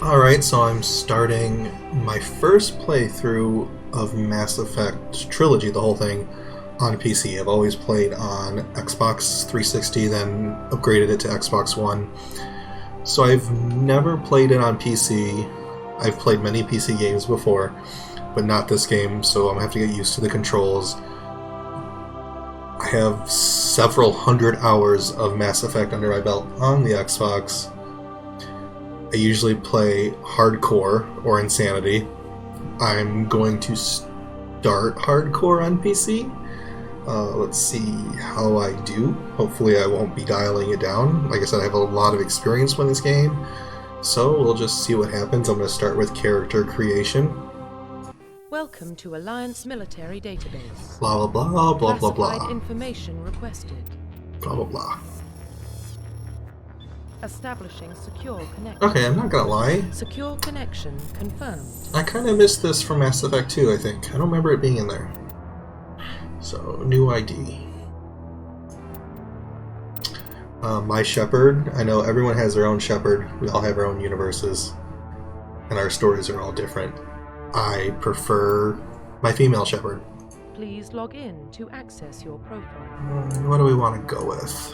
Alright, so I'm starting my first playthrough of Mass Effect Trilogy, the whole thing, on PC. I've always played on Xbox 360, then upgraded it to Xbox One. So I've never played it on PC. I've played many PC games before, but not this game, so I'm gonna have to get used to the controls. I have several hundred hours of Mass Effect under my belt on the Xbox. I usually play hardcore or insanity. I'm going to start hardcore on PC. Let's see how I do. Hopefully I won't be dialing it down. Like I said, I have a lot of experience with this game, so we'll just see what happens. I'm going to start with character creation. Welcome to Alliance Military Database. Blah blah blah blah blah Classified blah. information requested. Blah blah blah. Establishing secure connection. Okay, I'm not gonna lie. Secure connection confirmed. I kind of missed this from Mass Effect 2, I think. I don't remember it being in there. So, new ID. My Shepard. I know everyone has their own Shepard. We all have our own universes. And our stories are all different. I prefer my female Shepard. Please log in to access your profile. What do we want to go with?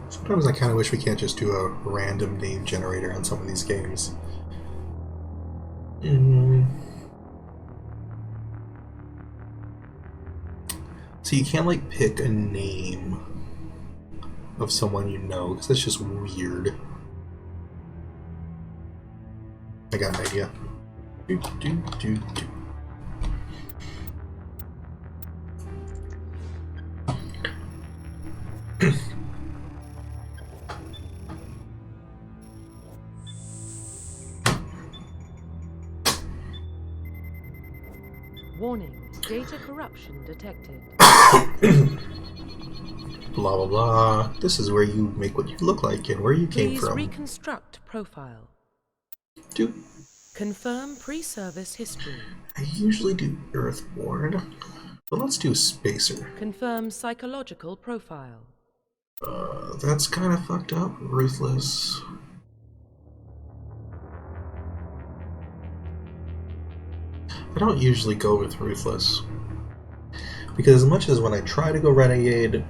Sometimes I kind of wish we can't just do a random name generator on some of these games. So you can't like pick a name of someone you know, because that's just weird. I got an idea. Do. Warning, data corruption detected. Blah blah blah. This is where you make what you look like and where you came Please from. reconstruct profile. Do. Confirm pre-service history. I usually do Earthborn, but let's do Spacer. Confirm psychological profile. That's kind of fucked up. Ruthless. I don't usually go with Ruthless, because as much as when I try to go Renegade,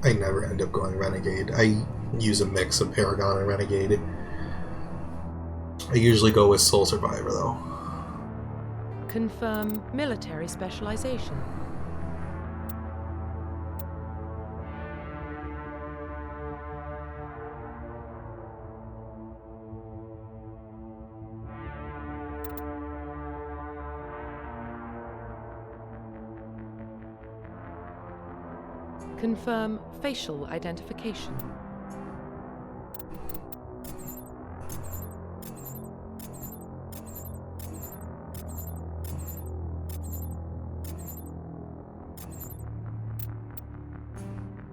I never end up going Renegade. I use a mix of Paragon and Renegade. I usually go with Soul Survivor, though. Confirm military specialization. Confirm facial identification.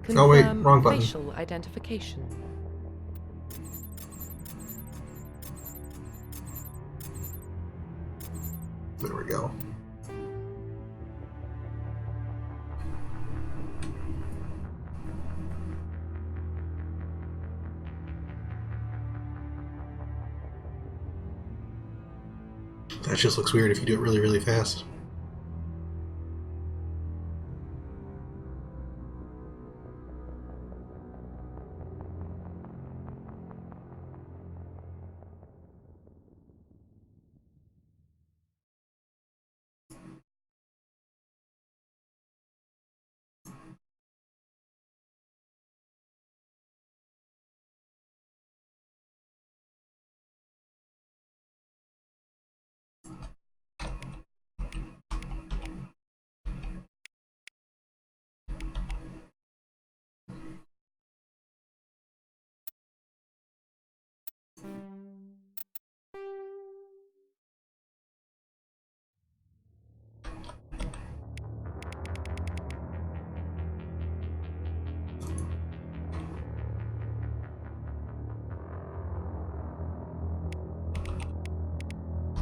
Confirm Oh wait, wrong button. facial identification. There we go. That just looks weird if you do it really, really fast.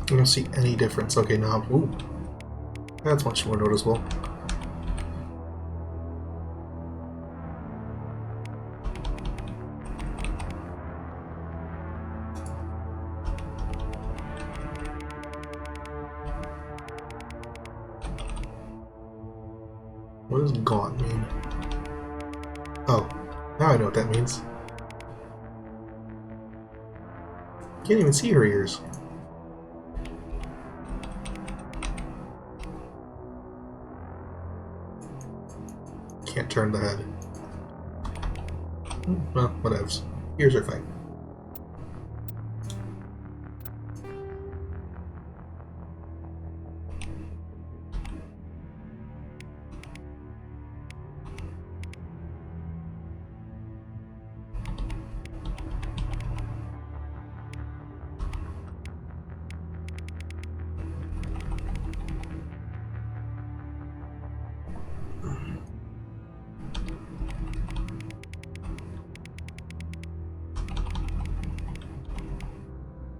I don't see any difference. Okay, now, ooh. That's much more noticeable. What does gaunt mean? Oh, now I know what that means. Can't even see her ears. Can't turn the head. Well, whatevs. Ears are fine.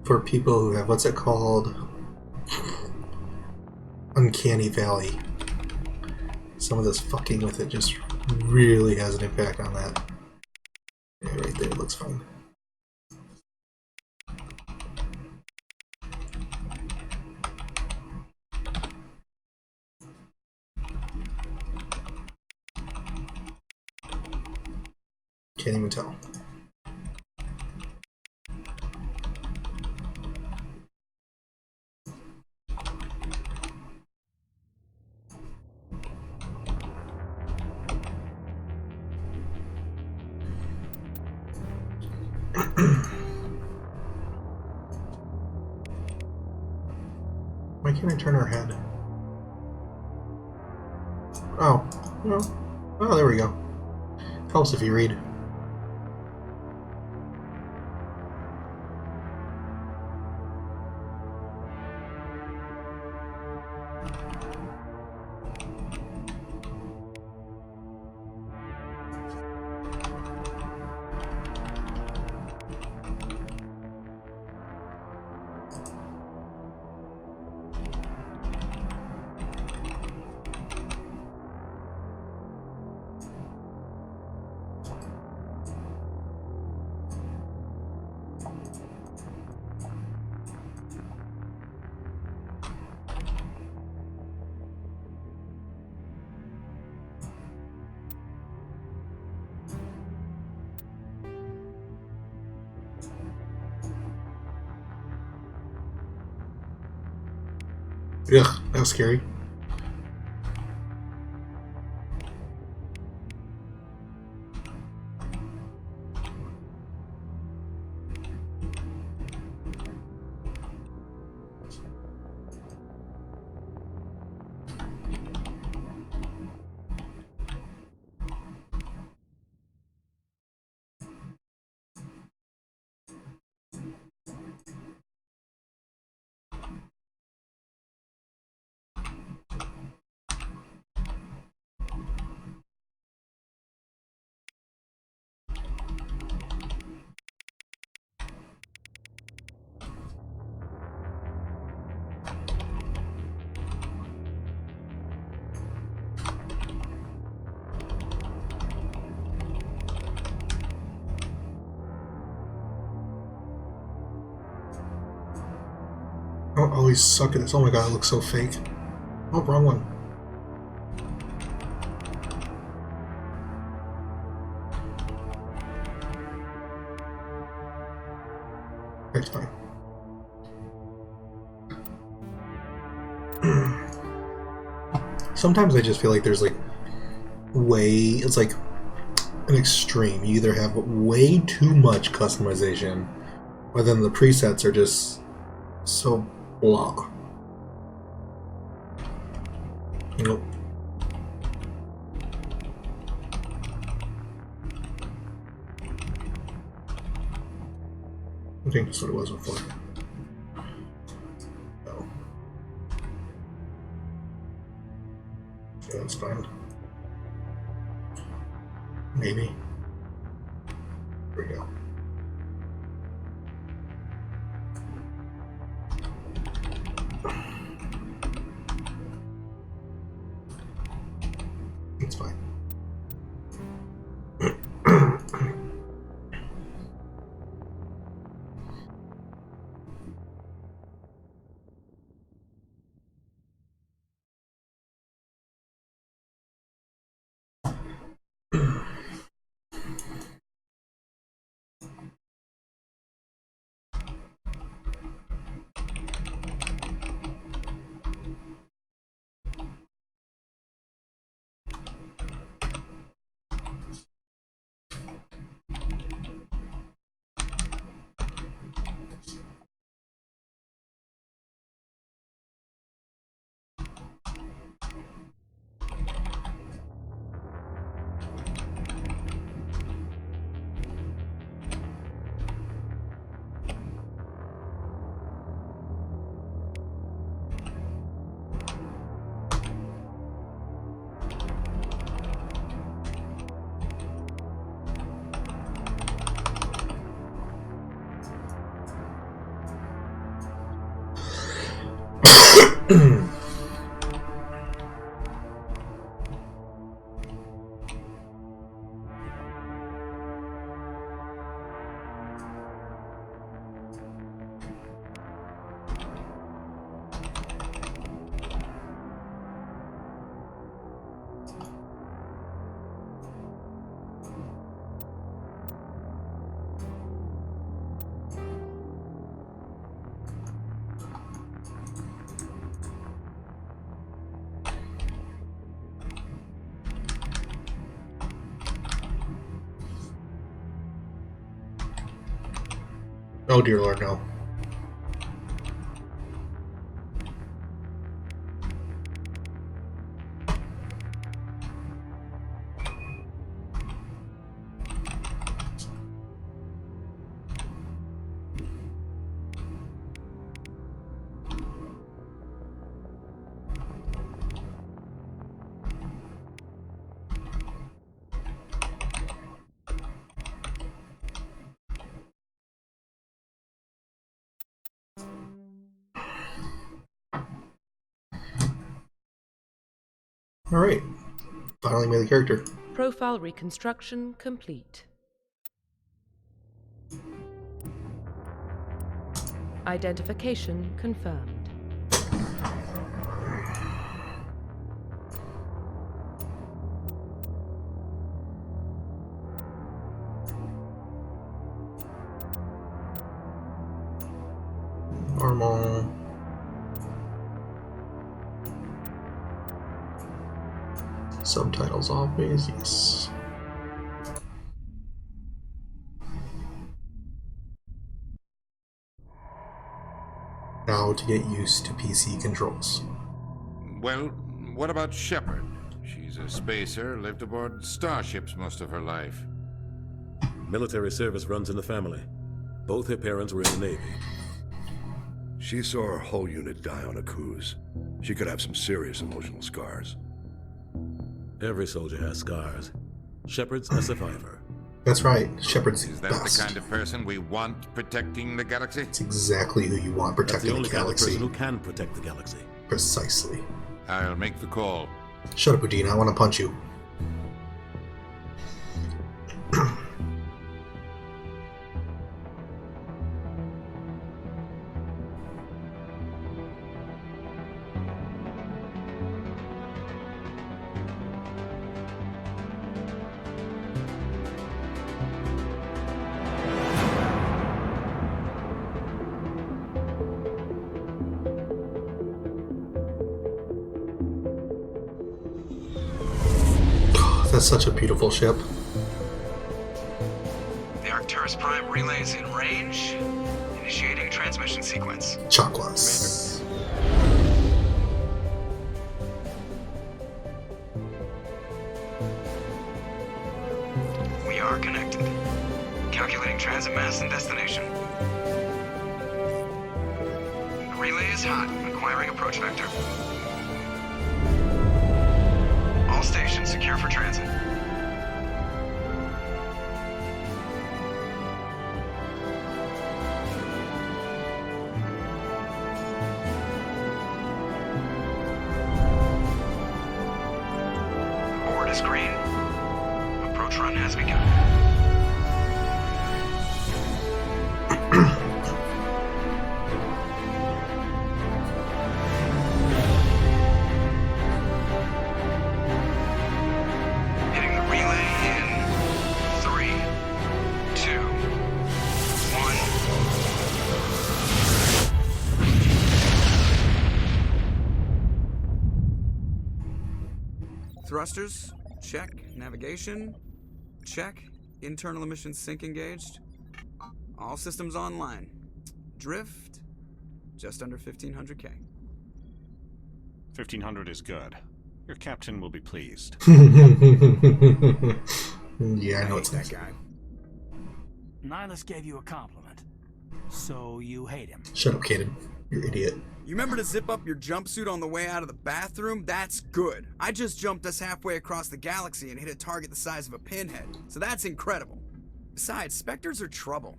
For people who have, what's it called? Uncanny Valley. Some of this fucking with it just really has an impact on that. Yeah, right there, it looks fine. Can't even tell. Why can't I turn her head? Oh, well, oh, there we go. Helps if you read. Ugh, that was scary. I don't always suck at this. Oh my god, it looks so fake. Oh, wrong one. That's fine. Sometimes I just feel like there's like it's like an extreme. You either have way too much customization, or then the presets are just so blah. Nope. I think that's what it was before. No. Yeah, that's fine. Maybe. There we go. It's fine. Oh dear Lord, no. Alright. Finally made the character. Profile reconstruction complete. Identification confirmed. Normal. Subtitles always, yes. Now to get used to PC controls. Well, what about Shepard? She's a spacer, lived aboard starships most of her life. Military service runs in the family. Both her parents were in the Navy. She saw her whole unit die on a cruise. She could have some serious emotional scars. Every soldier has scars. Shepard's a survivor. That's right. Shepard's Is that best. the kind of person we want protecting the galaxy? It's exactly who you want That's protecting the only the kind of galaxy. person who can protect the galaxy. Precisely. I'll make the call. Shut up, Udine. I want to punch you. That's such a beautiful ship. The Arcturus Prime relay is in range. Initiating transmission sequence. Chakwas. We are connected. Calculating transit mass and destination. The relay is hot. Acquiring approach vector. All stations secure for transit. Boarded. this green. Approach run has begun. Hitting the relay in 3, 2, 1. Thrusters, check. Navigation, check. Internal emissions sync engaged. All systems online. Drift, just under 1500K. 1500 is good. Your captain will be pleased. Yeah, I know hate it's that nice. guy. Nihilus gave you a compliment, so you hate him. Shut up, Caden. You idiot. You remember to zip up your jumpsuit on the way out of the bathroom? That's good. I just jumped us halfway across the galaxy and hit a target the size of a pinhead, so that's incredible. Besides, Spectres are trouble.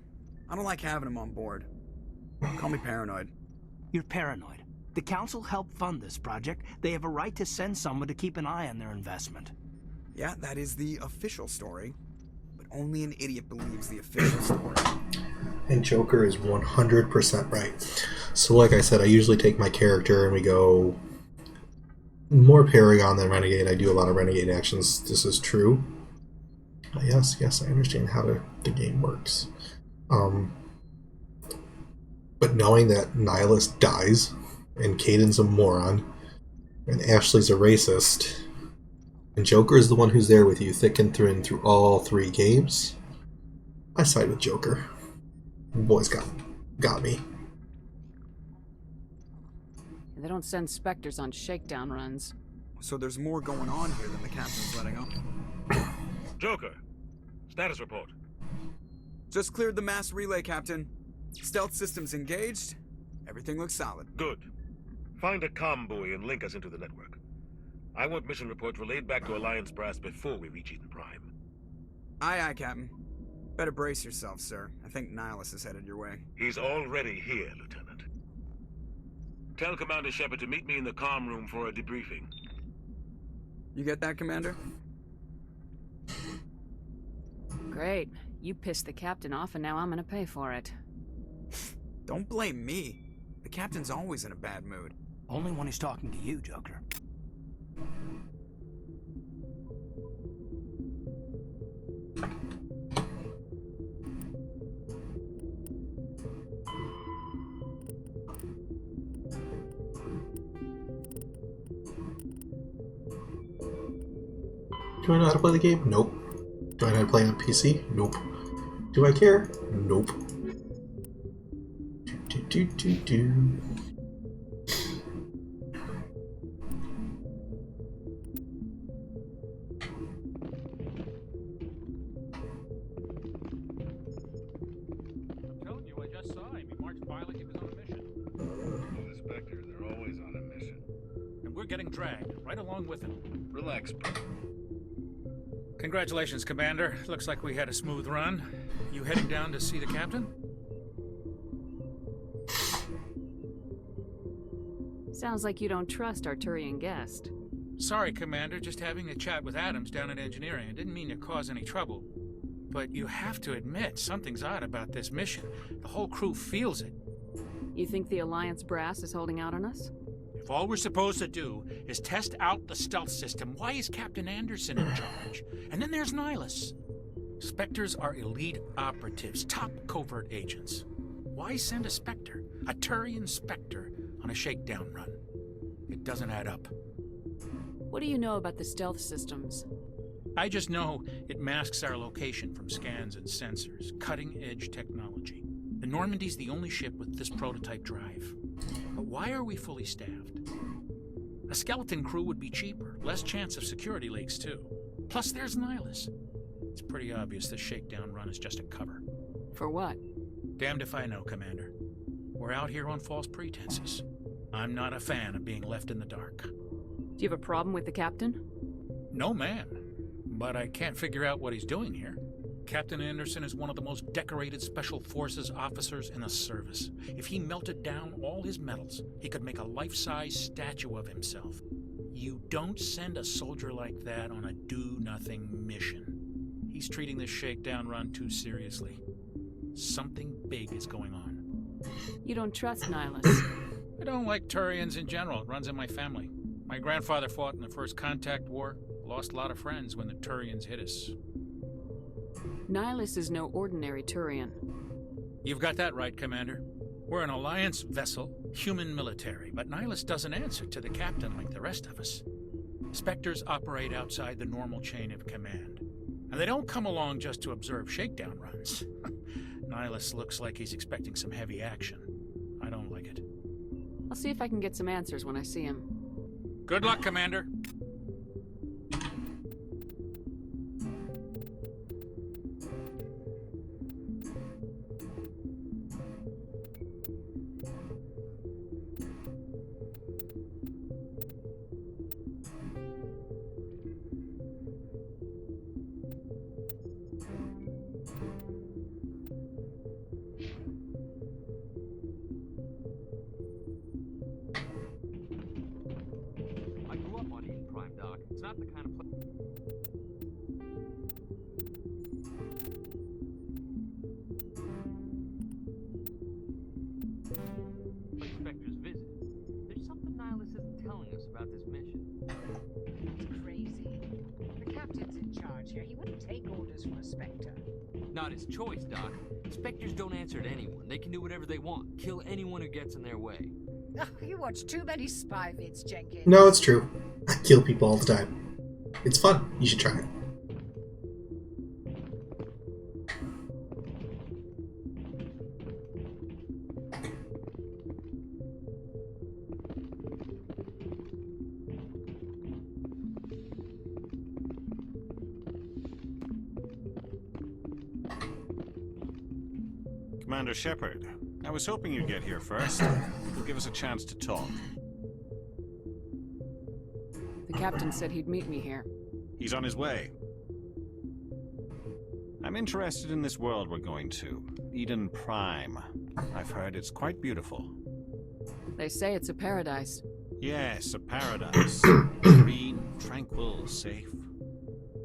I don't like having them on board. Call me paranoid. You're paranoid. The Council helped fund this project. They have a right to send someone to keep an eye on their investment. Yeah, that is the official story, but only an idiot believes the official story. And Joker is 100% right. So like I said, I usually take my character and we go more Paragon than Renegade. I do a lot of Renegade actions. This is true. Yes, I understand how the game works. But knowing that Nihilus dies, and Caden's a moron, and Ashley's a racist, and Joker is the one who's there with you thick and thin through all 3 games, I side with Joker. Boys got me. They don't send Spectres on shakedown runs. So there's more going on here than the captain's letting on. Joker, status report. Just cleared the mass relay, Captain. Stealth systems engaged. Everything looks solid. Good. Find a comm buoy and link us into the network. I want mission reports relayed back to Alliance Brass before we reach Eden Prime. Aye, Captain. Better brace yourself, sir. I think Nihilus is headed your way. He's already here, Lieutenant. Tell Commander Shepard to meet me in the comm room for a debriefing. You get that, Commander? Great. You pissed the captain off and now I'm gonna pay for it. Don't blame me. The captain's always in a bad mood. Only when he's talking to you, Joker. Do I know how to play the game? Nope. Do I know how to play on PC? Nope. Do I care? Nope. Do. I'm telling you, I just saw him. He marched by like he was on a mission. The Spectres, they're always on a mission. And we're getting dragged, right along with him. Relax, bro. Congratulations, Commander. Looks like we had a smooth run. You heading down to see the captain? Sounds like you don't trust Arturian Guest. Sorry, Commander. Just having a chat with Adams down at engineering. I didn't mean to cause any trouble. But you have to admit, something's odd about this mission. The whole crew feels it. You think the Alliance brass is holding out on us? If all we're supposed to do is test out the stealth system, why is Captain Anderson in charge? And then there's Nihilus. Spectres are elite operatives, top covert agents. Why send a Spectre, a Turian Spectre, on a shakedown run? It doesn't add up. What do you know about the stealth systems? I just know it masks our location from scans and sensors. Cutting-edge technology. The Normandy's the only ship with this prototype drive. But why are we fully staffed? A skeleton crew would be cheaper, less chance of security leaks too. Plus there's Nihilus. It's pretty obvious this shakedown run is just a cover. For what? Damned if I know, Commander. We're out here on false pretenses. I'm not a fan of being left in the dark. Do you have a problem with the captain? No, man. But I can't figure out what he's doing here. Captain Anderson is one of the most decorated Special Forces officers in the service. If he melted down all his medals, he could make a life-size statue of himself. You don't send a soldier like that on a do-nothing mission. He's treating this shakedown run too seriously. Something big is going on. You don't trust Nihilus? I don't like Turians in general. It runs in my family. My grandfather fought in the First Contact War. Lost a lot of friends when the Turians hit us. Nihilus is no ordinary Turian. You've got that right, Commander. We're an Alliance vessel, human military, but Nihilus doesn't answer to the captain like the rest of us. Spectres operate outside the normal chain of command. And they don't come along just to observe shakedown runs. Nihilus looks like he's expecting some heavy action. I don't like it. I'll see if I can get some answers when I see him. Good luck, Commander. Not the kind of place. Spectres visit. There's something Nihilus isn't telling us about this mission. It's crazy. The captain's in charge here. He wouldn't take orders from a Spectre. Not his choice, Doc. Spectres don't answer to anyone. They can do whatever they want. Kill anyone who gets in their way. Oh, you watch too many spy vids, Jenkins. No, it's true. I kill people all the time. It's fun. You should try it. Commander Shepard, I was hoping you'd get here first. It'll give us a chance to talk. The captain said he'd meet me here. He's on his way. I'm interested in this world we're going to, Eden Prime. I've heard it's quite beautiful. They say it's a paradise. Yes, a paradise. Serene, tranquil, safe.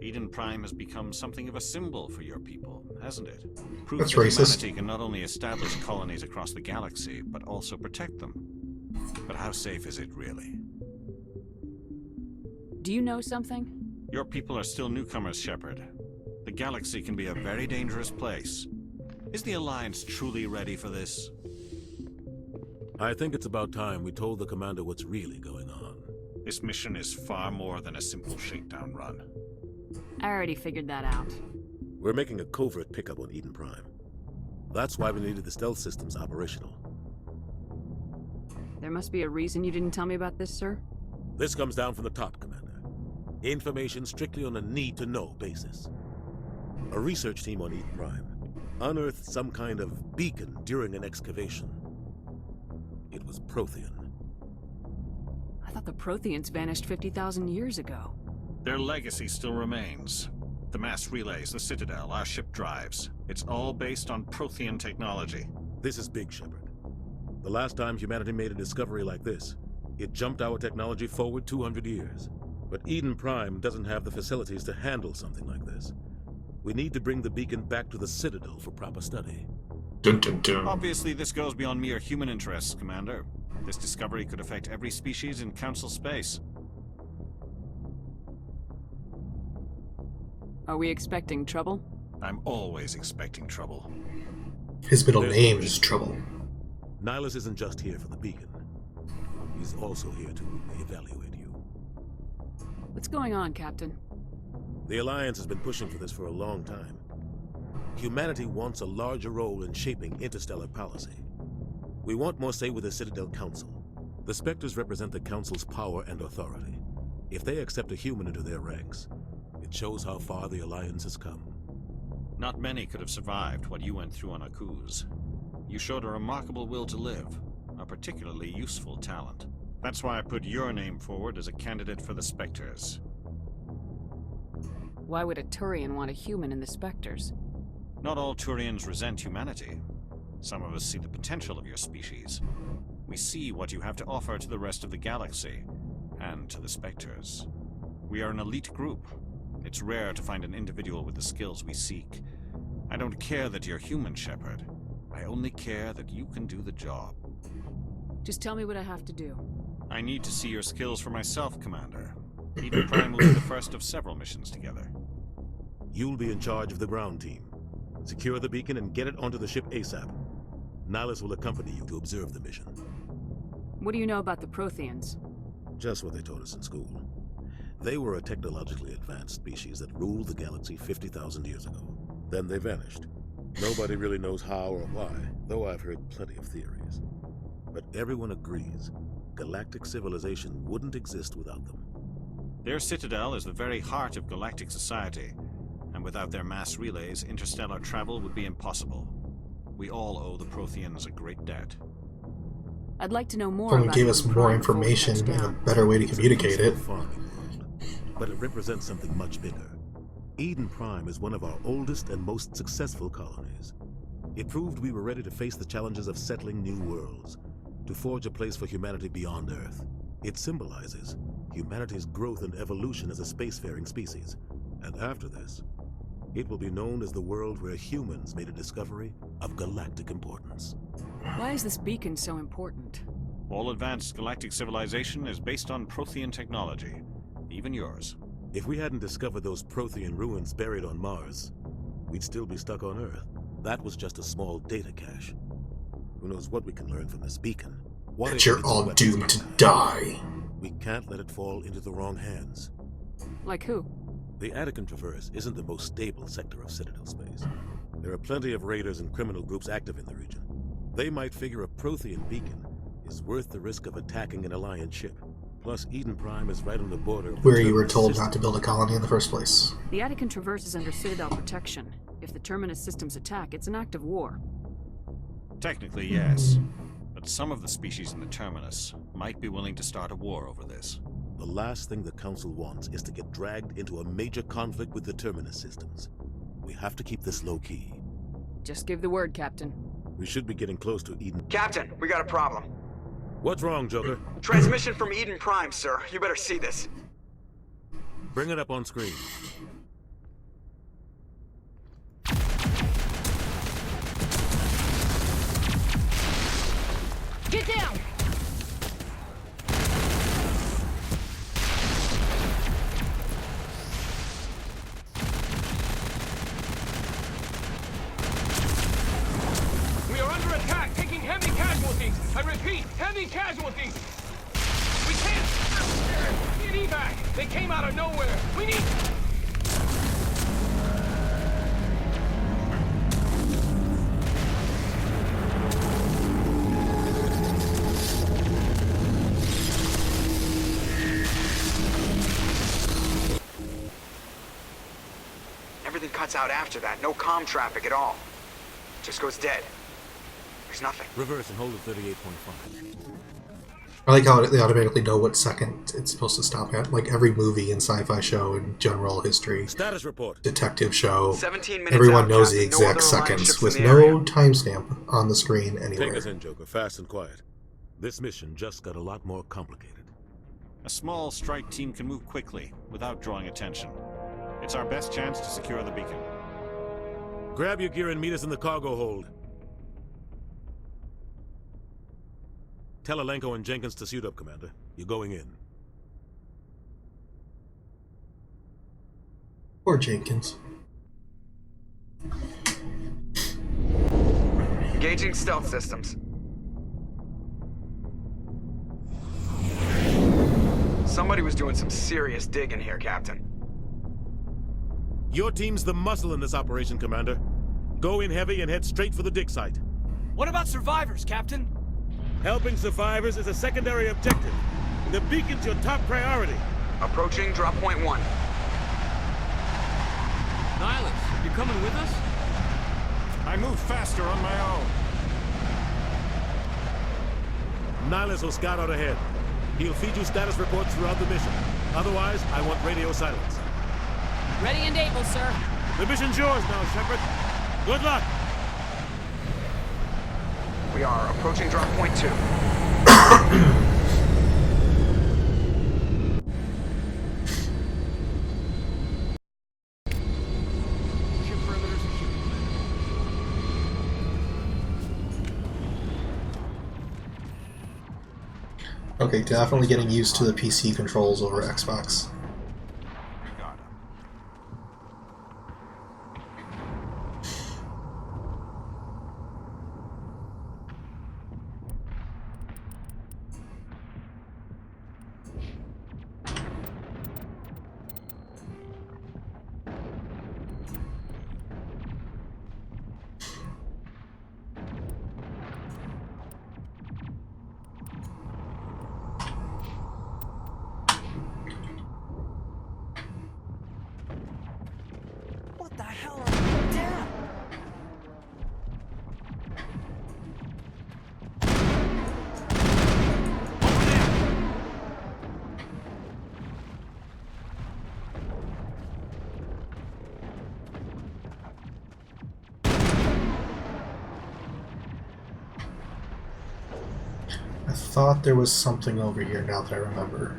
Eden Prime has become something of a symbol for your people, hasn't it? Proof That's that racist. humanity can not only establish colonies across the galaxy, but also protect them. But how safe is it, really? Do you know something? Your people are still newcomers, Shepard. The galaxy can be a very dangerous place. Is the Alliance truly ready for this? I think it's about time we told the commander what's really going on. This mission is far more than a simple shakedown run. I already figured that out. We're making a covert pickup on Eden Prime. That's why we needed the stealth systems operational. There must be a reason you didn't tell me about this, sir? This comes down from the top, Commander. Information strictly on a need-to-know basis. A research team on Eden Prime unearthed some kind of beacon during an excavation. It was Prothean. I thought the Protheans vanished 50,000 years ago. Their legacy still remains. The mass relays, the Citadel, our ship drives. It's all based on Prothean technology. This is big, Shepard. The last time humanity made a discovery like this, it jumped our technology forward 200 years. But Eden Prime doesn't have the facilities to handle something like this. We need to bring the beacon back to the Citadel for proper study. Dun, dun, dun. Obviously, this goes beyond mere human interests, Commander. This discovery could affect every species in Council space. Are we expecting trouble? I'm always expecting trouble. His middle name is Trouble. Nihilus isn't just here for the beacon. He's also here to evaluate you. What's going on, Captain? The Alliance has been pushing for this for a long time. Humanity wants a larger role in shaping interstellar policy. We want more say with the Citadel Council. The Spectres represent the Council's power and authority. If they accept a human into their ranks, it shows how far the Alliance has come. Not many could have survived what you went through on Akuz. You showed a remarkable will to live, a particularly useful talent. That's why I put your name forward as a candidate for the Spectres. Why would a Turian want a human in the Spectres? Not all Turians resent humanity. Some of us see the potential of your species. We see what you have to offer to the rest of the galaxy, and to the Spectres. We are an elite group. It's rare to find an individual with the skills we seek. I don't care that you're human, Shepard. I only care that you can do the job. Just tell me what I have to do. I need to see your skills for myself, Commander. Eden Prime will be the first of several missions together. You'll be in charge of the ground team. Secure the beacon and get it onto the ship ASAP. Nihilus will accompany you to observe the mission. What do you know about the Protheans? Just what they taught us in school. They were a technologically advanced species that ruled the galaxy 50,000 years ago. Then they vanished. Nobody really knows how or why, though I've heard plenty of theories. But everyone agrees, galactic civilization wouldn't exist without them. Their citadel is the very heart of galactic society, and without their mass relays, interstellar travel would be impossible. We all owe the Protheans a great debt. I'd like to know more Someone about gave us Eden more Prime information before we touch and a down. better way to communicate it. But it represents something much bigger. Eden Prime is one of our oldest and most successful colonies. It proved we were ready to face the challenges of settling new worlds, to forge a place for humanity beyond Earth. It symbolizes humanity's growth and evolution as a spacefaring species. And after this, it will be known as the world where humans made a discovery of galactic importance. Why is this beacon so important? All advanced galactic civilization is based on Prothean technology, even yours. If we hadn't discovered those Prothean ruins buried on Mars, we'd still be stuck on Earth. That was just a small data cache. Who knows what we can learn from this beacon? What And if you're it's a all weapons doomed to archive? die. We can't let it fall into the wrong hands. Like who? The Attican Traverse isn't the most stable sector of Citadel space. There are plenty of raiders and criminal groups active in the region. They might figure a Prothean beacon is worth the risk of attacking an Alliance ship. Plus, Eden Prime is right on the border of the Where you were Terminus told system. not to build a colony in the first place. The Attican Traverse is under Citadel protection. If the Terminus systems attack, it's an act of war. Technically, yes. But some of the species in the Terminus might be willing to start a war over this. The last thing the Council wants is to get dragged into a major conflict with the Terminus systems. We have to keep this low-key. Just give the word, Captain. We should be getting close to Eden. Captain, we got a problem. What's wrong, Joker? Transmission from Eden Prime, sir. You better see this. Bring it up on screen. Get down! We are under attack, taking heavy casualties. I repeat, heavy casualties. We can't. Need evac. They came out of nowhere. We need. Everything cuts out after that. No comm traffic at all. Just goes dead. There's nothing. Reverse and hold at 38.5. I like how they automatically know what second it's supposed to stop at. Like every movie and sci-fi show and general history, Status report. detective show, 17 minutes everyone out, knows the Captain. No exact other Alliance seconds ships with in the no area. timestamp on the screen Take anywhere. us in, Joker, fast and quiet. This mission just got a lot more complicated. A small strike team can move quickly, without drawing attention. It's our best chance to secure the beacon. Grab your gear and meet us in the cargo hold. Tell Alenko and Jenkins to suit up, Commander. You're going in. Or Jenkins. Engaging stealth systems. Somebody was doing some serious digging here, Captain. Your team's the muscle in this operation, Commander. Go in heavy and head straight for the dig site. What about survivors, Captain? Helping survivors is a secondary objective. The beacon's your top priority. Approaching drop point 1. Nihilus, you coming with us? I move faster on my own. Nihilus will scout out ahead. He'll feed you status reports throughout the mission. Otherwise, I want radio silence. Ready and able, sir. The mission's yours now, Shepard. Good luck! We are approaching drop point 2. Okay, definitely getting used to the PC controls over Xbox. What the hell are you doing? I thought there was something over here now that I remember.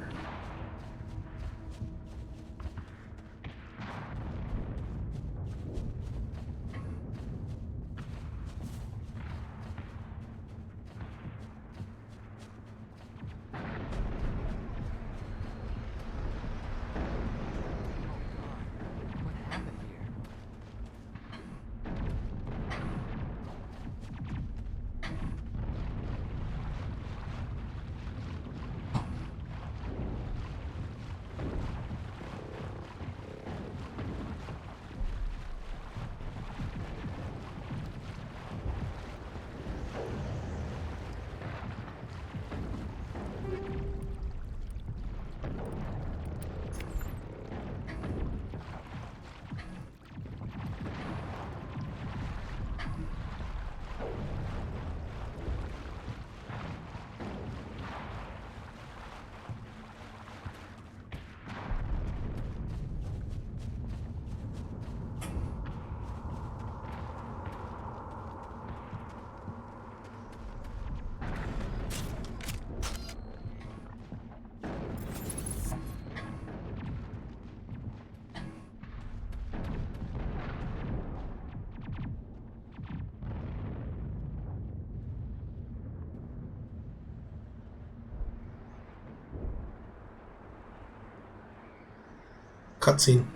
Cutscene.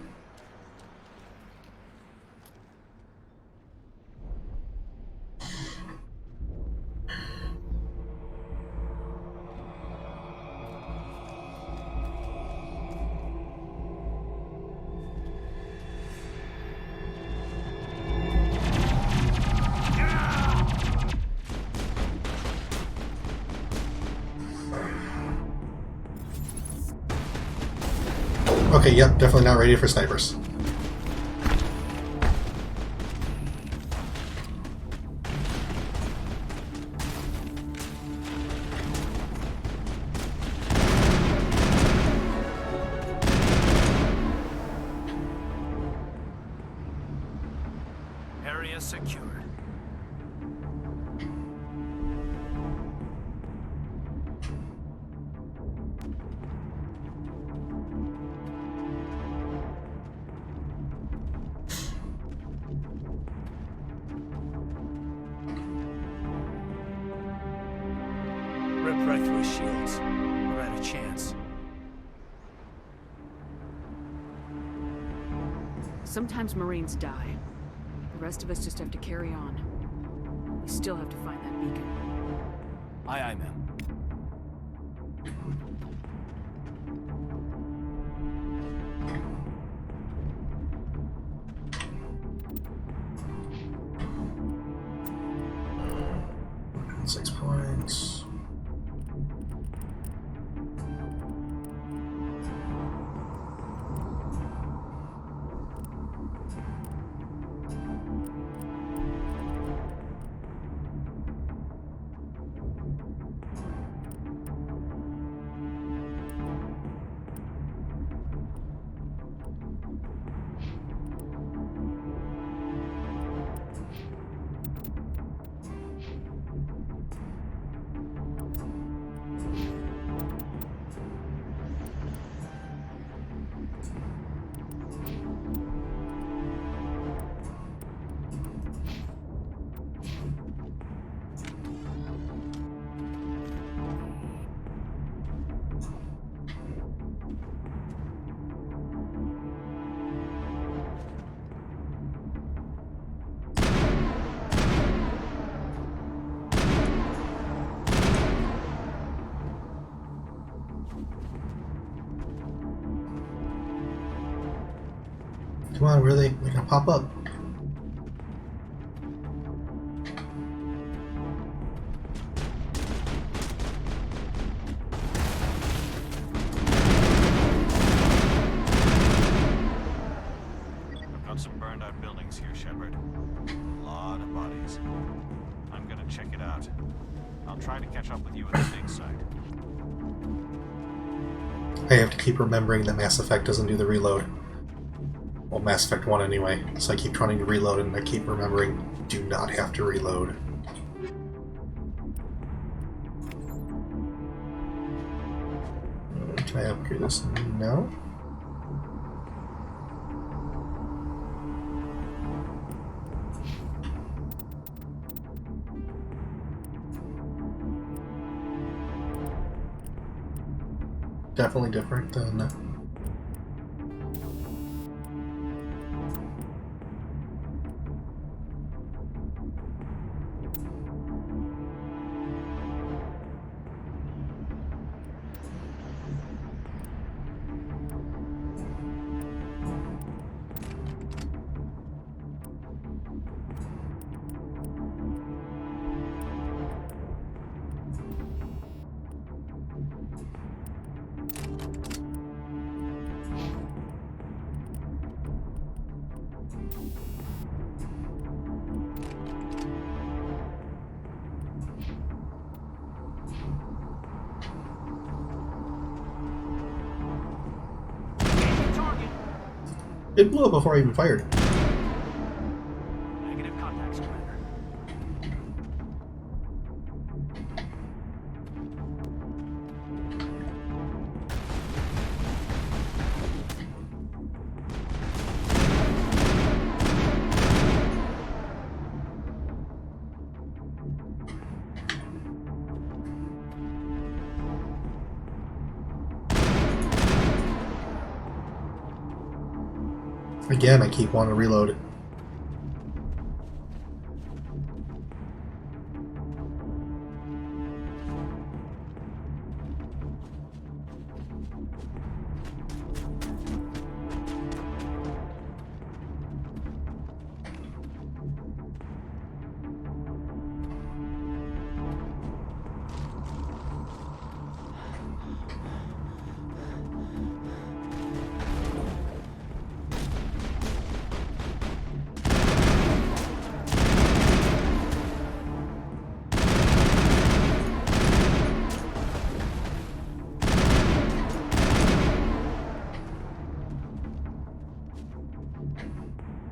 Okay, yep, definitely not ready for snipers. Area secured. Rip right through his shields. We're out of chance. Sometimes Marines die. The rest of us just have to carry on. We still have to find that beacon. Aye, aye, ma'am. Six points. Come on, where are they? They're gonna pop up. I've got some burned out buildings here, Shepard. A lot of bodies. I'm gonna check it out. I'll try to catch up with you at the dig site. I have to keep remembering that Mass Effect doesn't do the reload. Well, Mass Effect 1 anyway. So I keep trying to reload and I keep remembering, do not have to reload. Can I upgrade this now? Definitely different than it blew up before I even fired. Negative contacts, Commander. Again, I keep wanting to reload.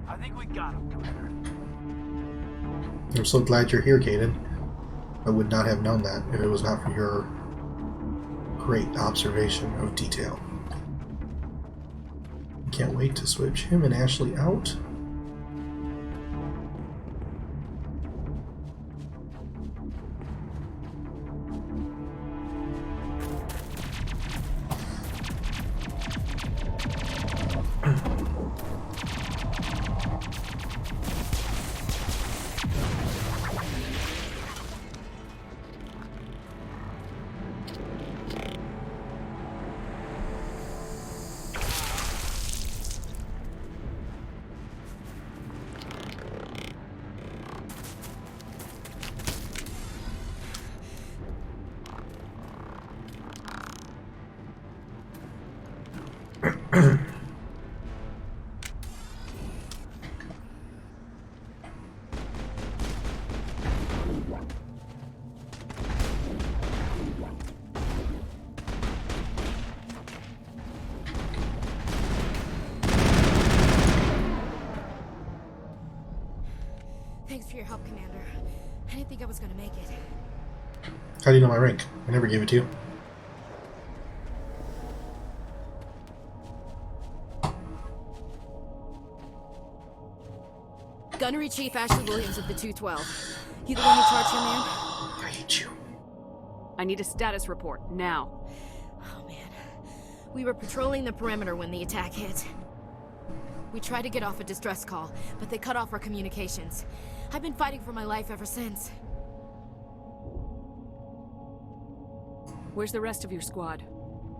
I think we got him, Commander. I'm so glad you're here, Kaidan. I would not have known that if it was not for your great observation of detail. Can't wait to switch him and Ashley out. Thanks for your help, Commander. I didn't think I was gonna make it. How do you know my rank? I never gave it to you. Gunnery Chief Ashley Williams of the 212. You the one who charged your man? I hate you. I need a status report, now. Oh man. We were patrolling the perimeter when the attack hit. We tried to get off a distress call, but they cut off our communications. I've been fighting for my life ever since. Where's the rest of your squad?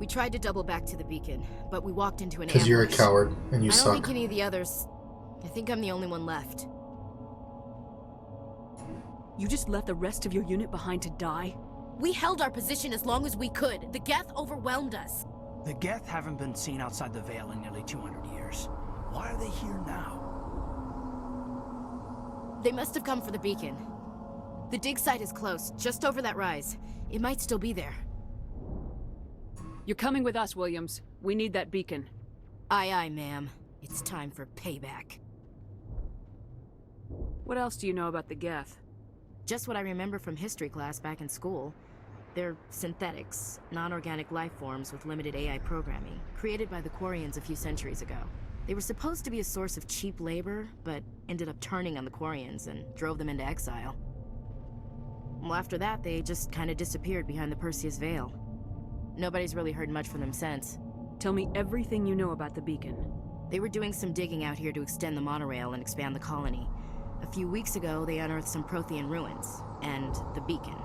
We tried to double back to the beacon, but we walked into an ambush. Because you're a coward and you I don't suck. think any of the others... I think I'm the only one left. You just left the rest of your unit behind to die? We held our position as long as we could. The Geth overwhelmed us. The Geth haven't been seen outside the Veil in nearly 200 years. Why are they here now? They must have come for the beacon. The dig site is close, just over that rise. It might still be there. You're coming with us, Williams. We need that beacon. Aye, aye, ma'am. It's time for payback. What else do you know about the Geth? Just what I remember from history class back in school. They're synthetics, non-organic life forms with limited AI programming, created by the Quarians a few centuries ago. They were supposed to be a source of cheap labor, but ended up turning on the Quarians and drove them into exile. Well, after that, they just kind of disappeared behind the Perseus Veil. Nobody's really heard much from them since. Tell me everything you know about the beacon. They were doing some digging out here to extend the monorail and expand the colony. A few weeks ago, they unearthed some Prothean ruins, and the beacon.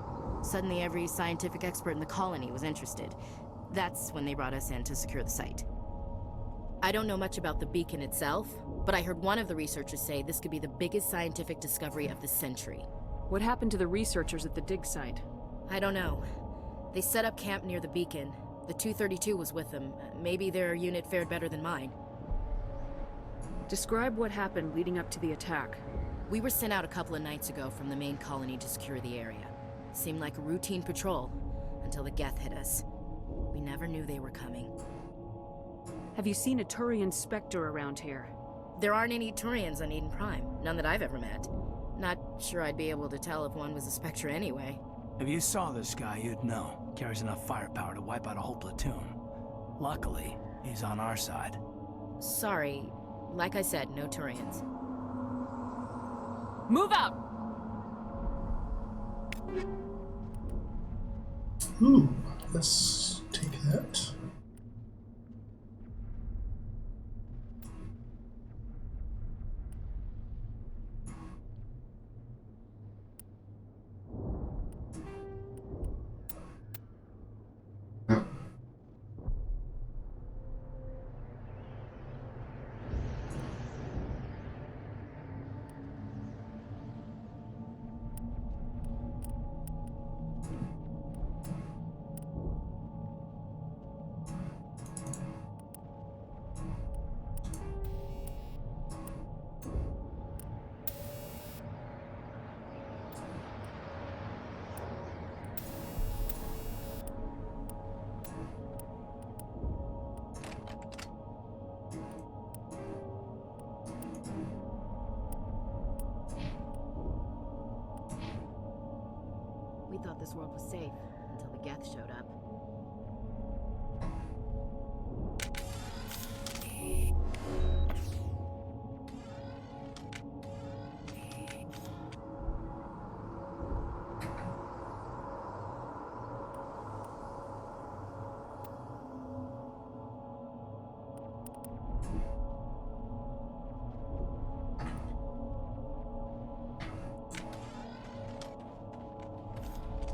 Suddenly, every scientific expert in the colony was interested. That's when they brought us in to secure the site. I don't know much about the beacon itself, but I heard one of the researchers say this could be the biggest scientific discovery of the century. What happened to the researchers at the dig site? I don't know. They set up camp near the beacon. The 232 was with them. Maybe their unit fared better than mine. Describe what happened leading up to the attack. We were sent out a couple of nights ago from the main colony to secure the area. Seemed like a routine patrol, until the Geth hit us. We never knew they were coming. Have you seen a Turian Spectre around here? There aren't any Turians on Eden Prime. None that I've ever met. Not sure I'd be able to tell if one was a Spectre anyway. If you saw this guy, you'd know. Carries enough firepower to wipe out a whole platoon. Luckily, he's on our side. Sorry. Like I said, no Turians. Move out! Ooh, let's take that. We thought this world was safe, until the Geth showed up.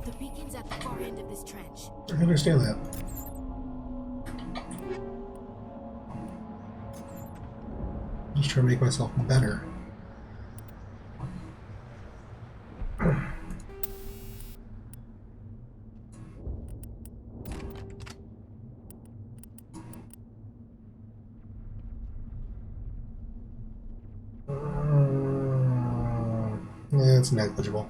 The beacon's at the far end of this trench. I understand that. Just trying to make myself better. It's negligible.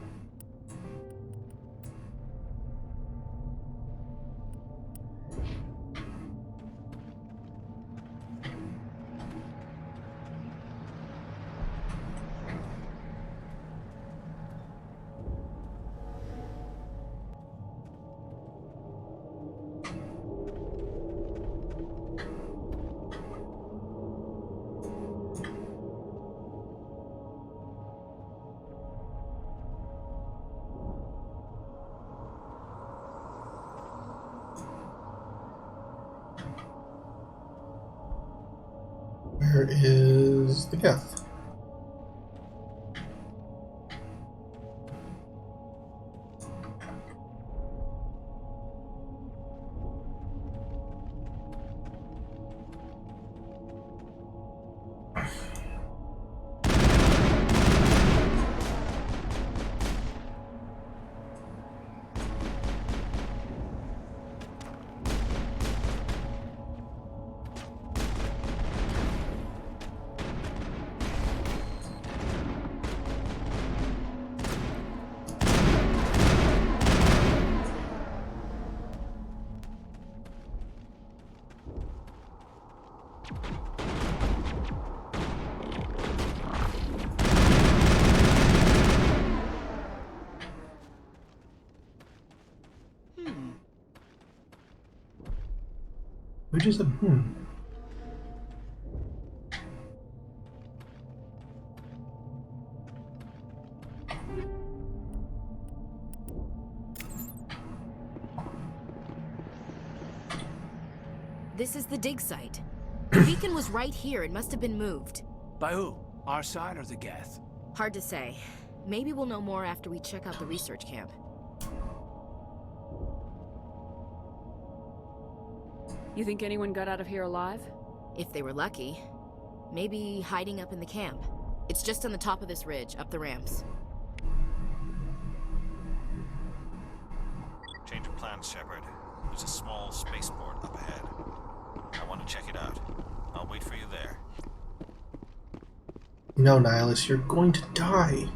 Where is the Geth? Which is a This is the dig site. The beacon was right here. It must have been moved. By who? Our side or the Geth? Hard to say. Maybe we'll know more after we check out the research camp. You think anyone got out of here alive? If they were lucky. Maybe hiding up in the camp. It's just on the top of this ridge, up the ramps. Change of plans, Shepard. There's a small spaceport up ahead. I want to check it out. I'll wait for you there. No, Nihilus, you're going to die.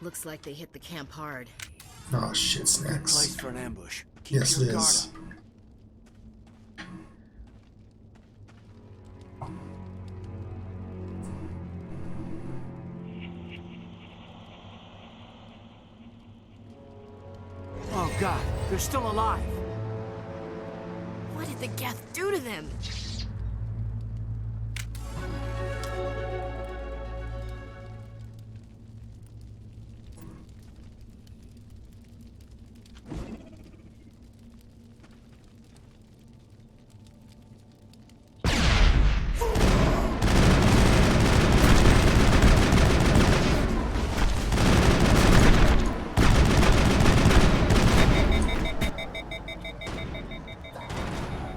Looks like they hit the camp hard. Oh shit, snacks. Place for an ambush. Keep Yes, your it guard is. up. Oh god, they're still alive. What did the Geth do to them?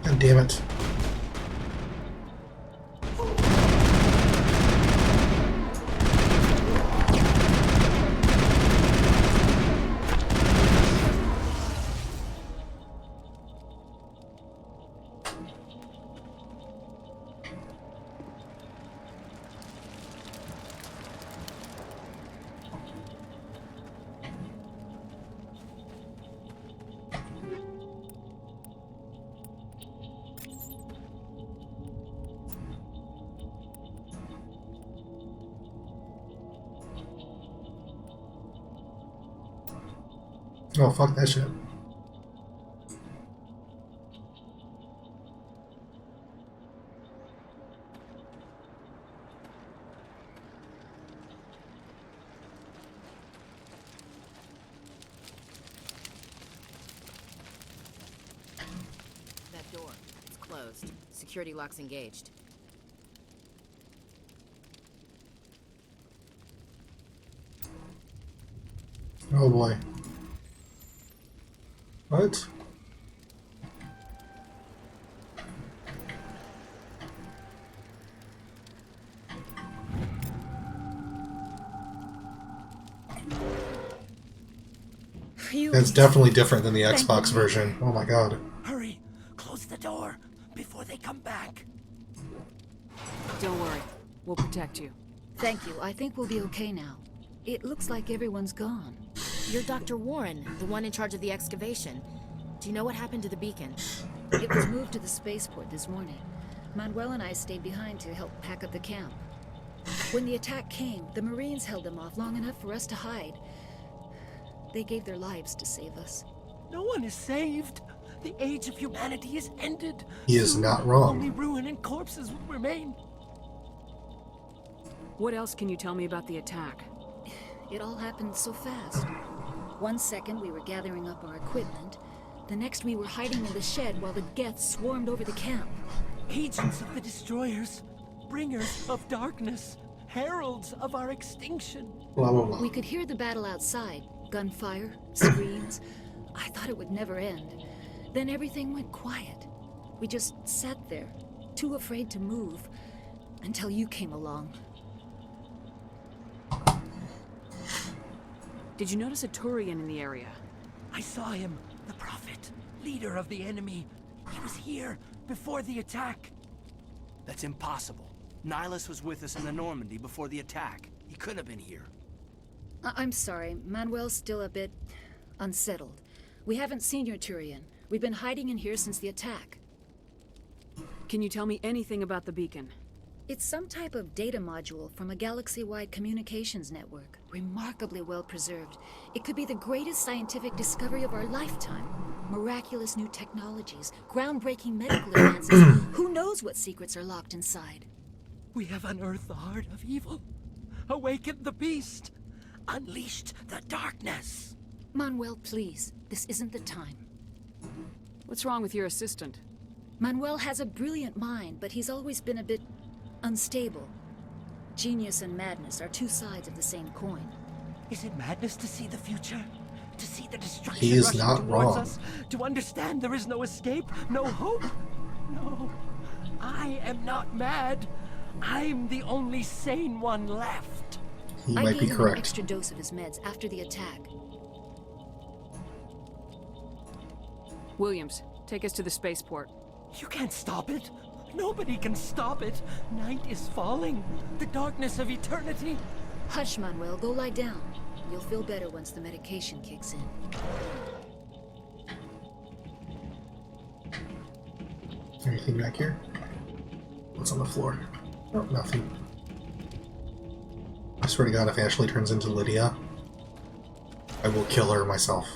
God damn it. Oh, fuck that shit. That door. It's closed. Security lock's engaged. Oh boy. What? That's definitely different than the Xbox version. Oh my god. Hurry! Close the door before they come back. Don't worry. We'll protect you. Thank you. I think we'll be okay now. It looks like everyone's gone. You're Dr. Warren, the one in charge of the excavation. Do you know what happened to the beacon? It was moved to the spaceport this morning. Manuel and I stayed behind to help pack up the camp. When the attack came, the Marines held them off long enough for us to hide. They gave their lives to save us. No one is saved. The age of humanity is ended. He is not wrong. Only ruin and corpses will remain. What else can you tell me about the attack? It all happened so fast. 1 second we were gathering up our equipment. The next we were hiding in the shed while the Geth swarmed over the camp. Agents of the Destroyers, bringers of darkness, heralds of our extinction. Blah, blah, blah. We could hear the battle outside. Gunfire, screams. I thought it would never end. Then everything went quiet. We just sat there, too afraid to move, until you came along. Did you notice a Turian in the area? I saw him, the Prophet, leader of the enemy. He was here before the attack. That's impossible. Nihilus was with us in the Normandy before the attack. He couldn't have been here. I'm sorry, Manuel's still a bit unsettled. We haven't seen your Turian. We've been hiding in here since the attack. Can you tell me anything about the beacon? It's some type of data module from a galaxy-wide communications network. Remarkably well preserved. It could be the greatest scientific discovery of our lifetime. Miraculous new technologies, groundbreaking medical advances. Who knows what secrets are locked inside? We have unearthed the heart of evil, awakened the beast, unleashed the darkness. Manuel, please. This isn't the time. What's wrong with your assistant? Manuel has a brilliant mind, but he's always been a bit unstable. Genius and madness are two sides of the same coin. Is it madness to see the future? To see the destruction He is rushing not towards wrong. us? To understand there is no escape, no hope? No, I am not mad. I'm the only sane one left. He I might gave be him an correct. extra dose of his meds after the attack. Williams, take us to the spaceport. You can't stop it. Nobody can stop it. Night is falling. The darkness of eternity. Hush, Manuel. Go lie down. You'll feel better once the medication kicks in. Anything back here? What's on the floor? Oh, nothing. I swear to God, if Ashley turns into Lydia, I will kill her myself.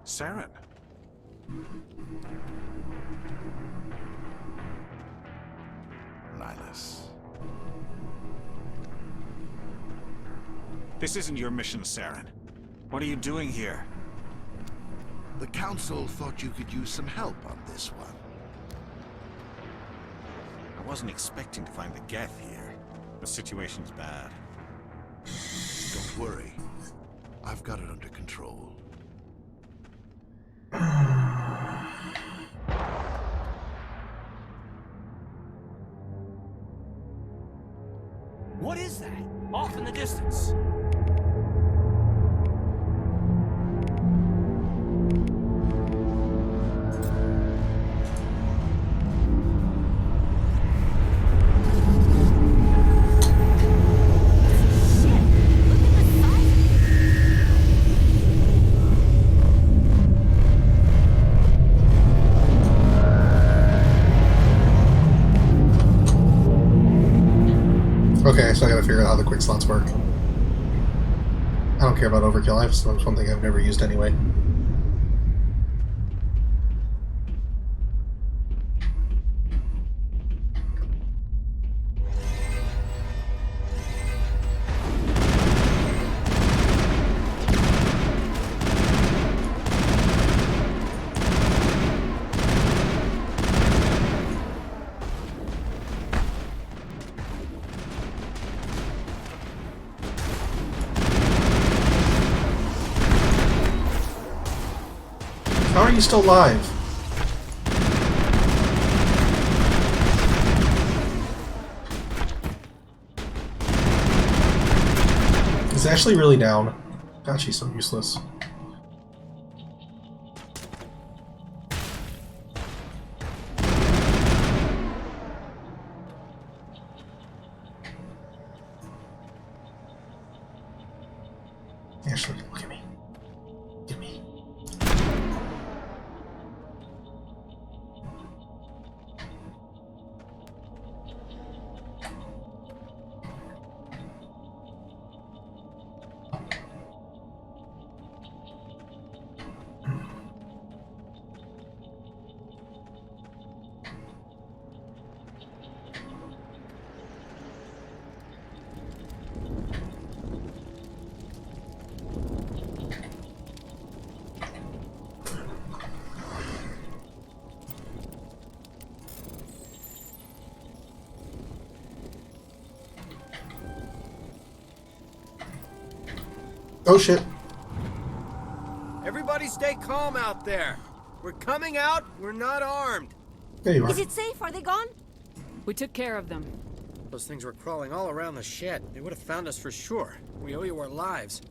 Saren. Nihilus. This isn't your mission, Saren. What are you doing here? The Council thought you could use some help on this one. I wasn't expecting to find the Geth here. The situation's bad. Don't worry. I've got it under control. What is that? Off in the distance. Okay, so I gotta figure out how the quick slots work. I don't care about overkill, that's one thing I've never used anyway. How are you still alive? Is Ashley really down? God, she's so useless. Ashley, look at me. Look at me. Oh shit. Everybody stay calm out there. We're coming out, we're not armed. There you are. Is it safe? Are they gone? We took care of them. Those things were crawling all around the shed. They would have found us for sure. We owe you our lives.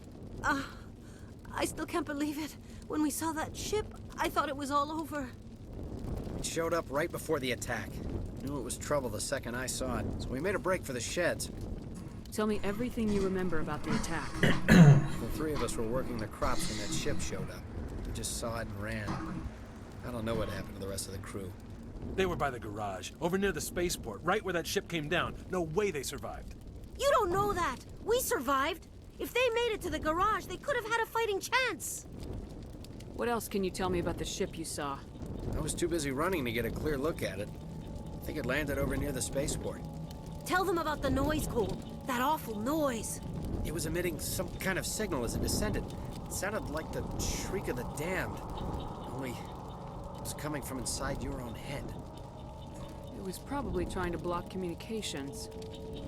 I still can't believe it. When we saw that ship, I thought it was all over. It showed up right before the attack. Knew it was trouble the second I saw it, so we made a break for the sheds. Tell me everything you remember about the attack. The three of us were working the crops when that ship showed up. We just saw it and ran. I don't know what happened to the rest of the crew. They were by the garage, over near the spaceport, right where that ship came down. No way they survived. You don't know that. We survived. If they made it to the garage, they could have had a fighting chance. What else can you tell me about the ship you saw? I was too busy running to get a clear look at it. I think it landed over near the spaceport. Tell them about the noise, Cole. That awful noise. It was emitting some kind of signal as it descended. It sounded like the shriek of the damned. Only it was coming from inside your own head. It was probably trying to block communications.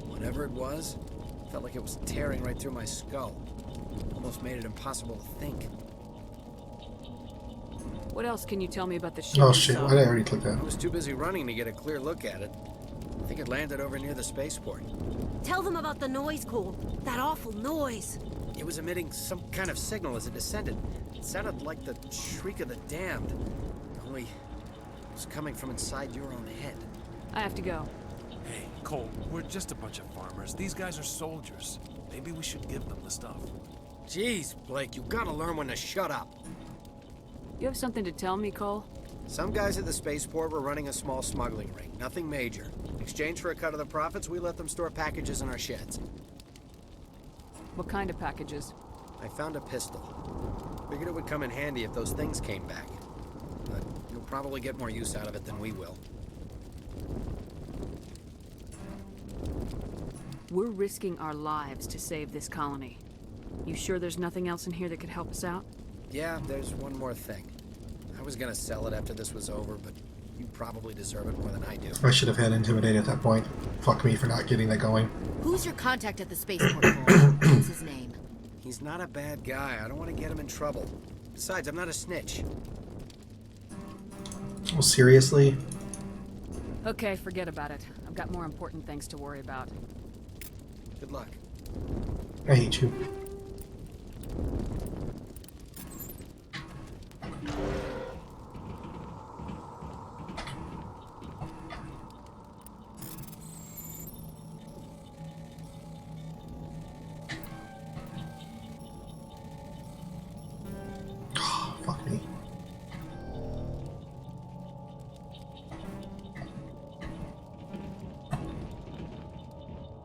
Whatever it was, felt like it was tearing right through my skull. Almost made it impossible to think. What else can you tell me about the ship? Oh shit, why did I already click that? I was too busy running to get a clear look at it. I think it landed over near the spaceport. Tell them about the noise, Cole. That awful noise. It was emitting some kind of signal as it descended. It sounded like the shriek of the damned. Only it was coming from inside your own head. I have to go. Hey, Cole, we're just a bunch of farmers. These guys are soldiers. Maybe we should give them the stuff. Jeez, Blake, you gotta learn when to shut up. You have something to tell me, Cole? Some guys at the spaceport were running a small smuggling ring. Nothing major. In exchange for a cut of the profits, we let them store packages in our sheds. What kind of packages? I found a pistol. Figured it would come in handy if those things came back. But you'll probably get more use out of it than we will. We're risking our lives to save this colony. You sure there's nothing else in here that could help us out? Yeah, there's one more thing. I was gonna sell it after this was over, but you probably deserve it more than I do. I should have had Intimidate at that point. Fuck me for not getting that going. Who's your contact at the spaceport? What's his name? He's not a bad guy. I don't want to get him in trouble. Besides, I'm not a snitch. Well, seriously? Okay, forget about it. I've got more important things to worry about. Good luck. I hate you. Fuck me.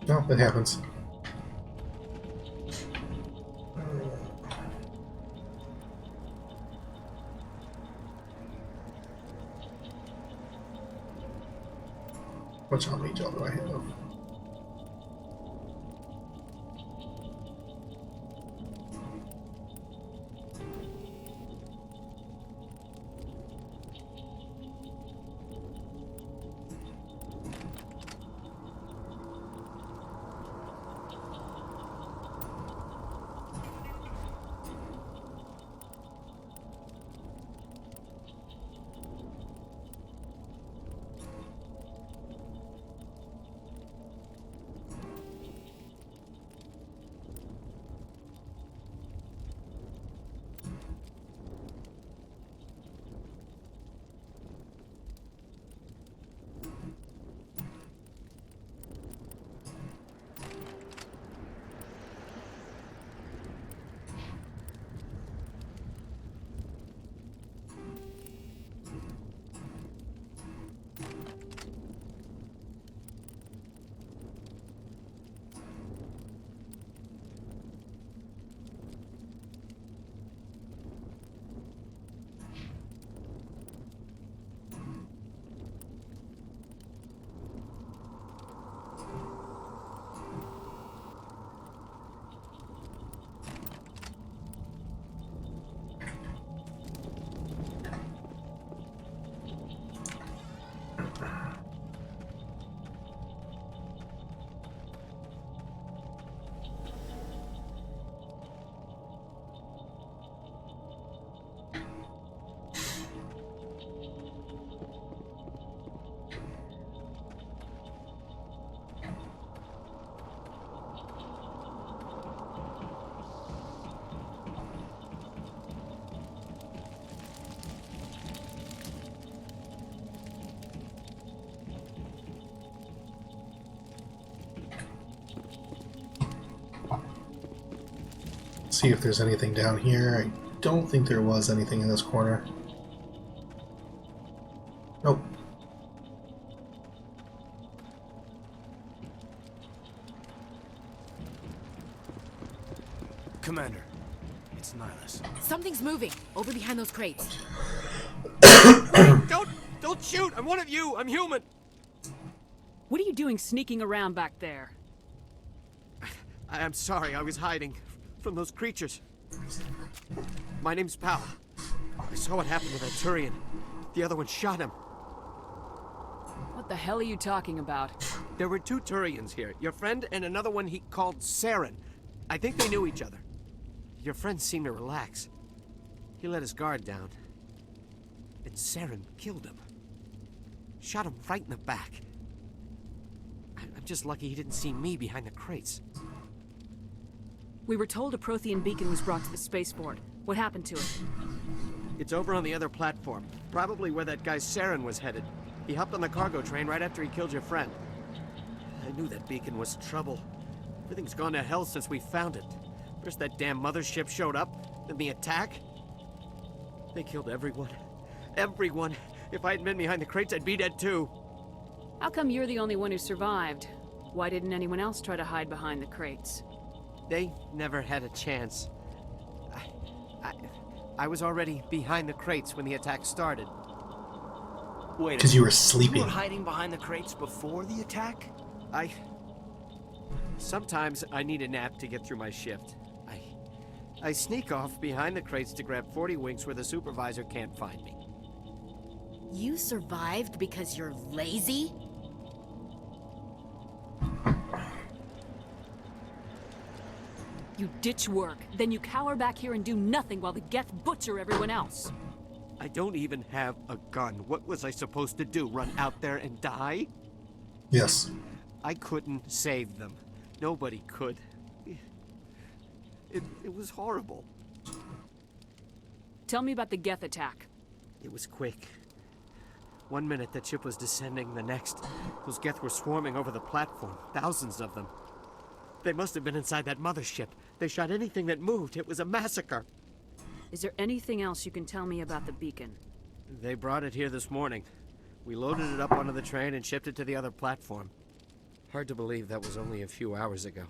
No, it happens. Which army job do I have? See if there's anything down here. I don't think there was anything in this corner. Nope. Commander, it's Nihilus. Something's moving over behind those crates. Don't shoot! I'm one of you! I'm human! What are you doing sneaking around back there? I'm sorry, I was hiding from those creatures. My name's Powell. I saw what happened to that Turian. The other one shot him. What the hell are you talking about? There were 2 Turians here. Your friend and another one he called Saren. I think they knew each other. Your friend seemed to relax. He let his guard down. And Saren killed him. Shot him right in the back. I'm just lucky he didn't see me behind the crates. We were told a Prothean beacon was brought to the spaceport. What happened to it? It's over on the other platform. Probably where that guy Saren was headed. He hopped on the cargo train right after he killed your friend. I knew that beacon was trouble. Everything's gone to hell since we found it. First that damn mothership showed up, then the attack. They killed everyone. Everyone. If I hadn't been behind the crates, I'd be dead too. How come you're the only one who survived? Why didn't anyone else try to hide behind the crates? They never had a chance. I was already behind the crates when the attack started. Wait. Because you were sleeping. You were hiding behind the crates before the attack? Sometimes I need a nap to get through my shift. I sneak off behind the crates to grab 40 winks where the supervisor can't find me. You survived because you're lazy? You ditch work, then you cower back here and do nothing while the Geth butcher everyone else. I don't even have a gun. What was I supposed to do? Run out there and die? Yes. I couldn't save them. Nobody could. It was horrible. Tell me about the Geth attack. It was quick. 1 minute that ship was descending, the next, those Geth were swarming over the platform. Thousands of them. They must have been inside that mothership. They shot anything that moved. It was a massacre. Is there anything else you can tell me about the beacon? They brought it here this morning. We loaded it up onto the train and shipped it to the other platform. Hard to believe that was only a few hours ago.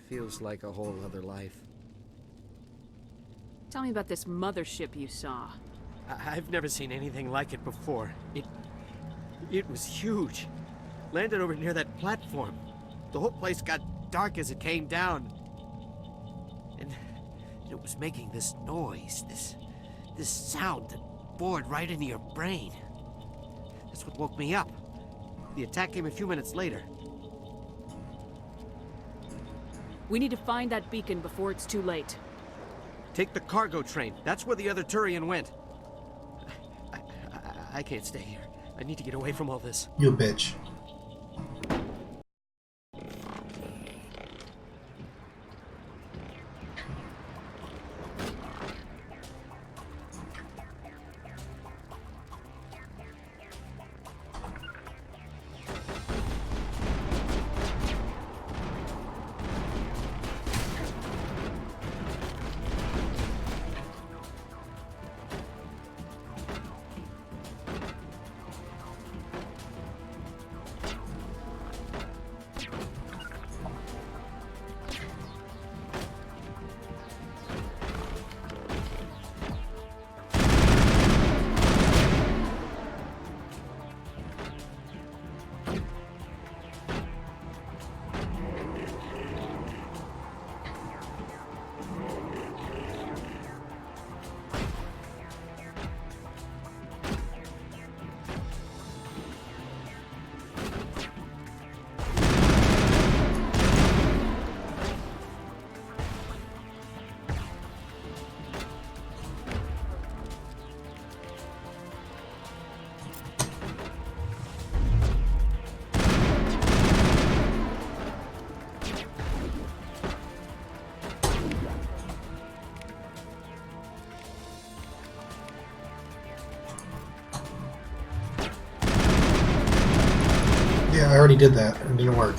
Feels like a whole other life. Tell me about this mothership you saw. I've never seen anything like it before. It was huge. Landed over near that platform. The whole place got dark as it came down. And it was making this noise, this sound that bored right into your brain. That's what woke me up. The attack came a few minutes later. We need to find that beacon before it's too late. Take the cargo train. That's where the other Turian went. I can't stay here. I need to get away from all this. You bitch. Yeah, I already did that. It didn't work.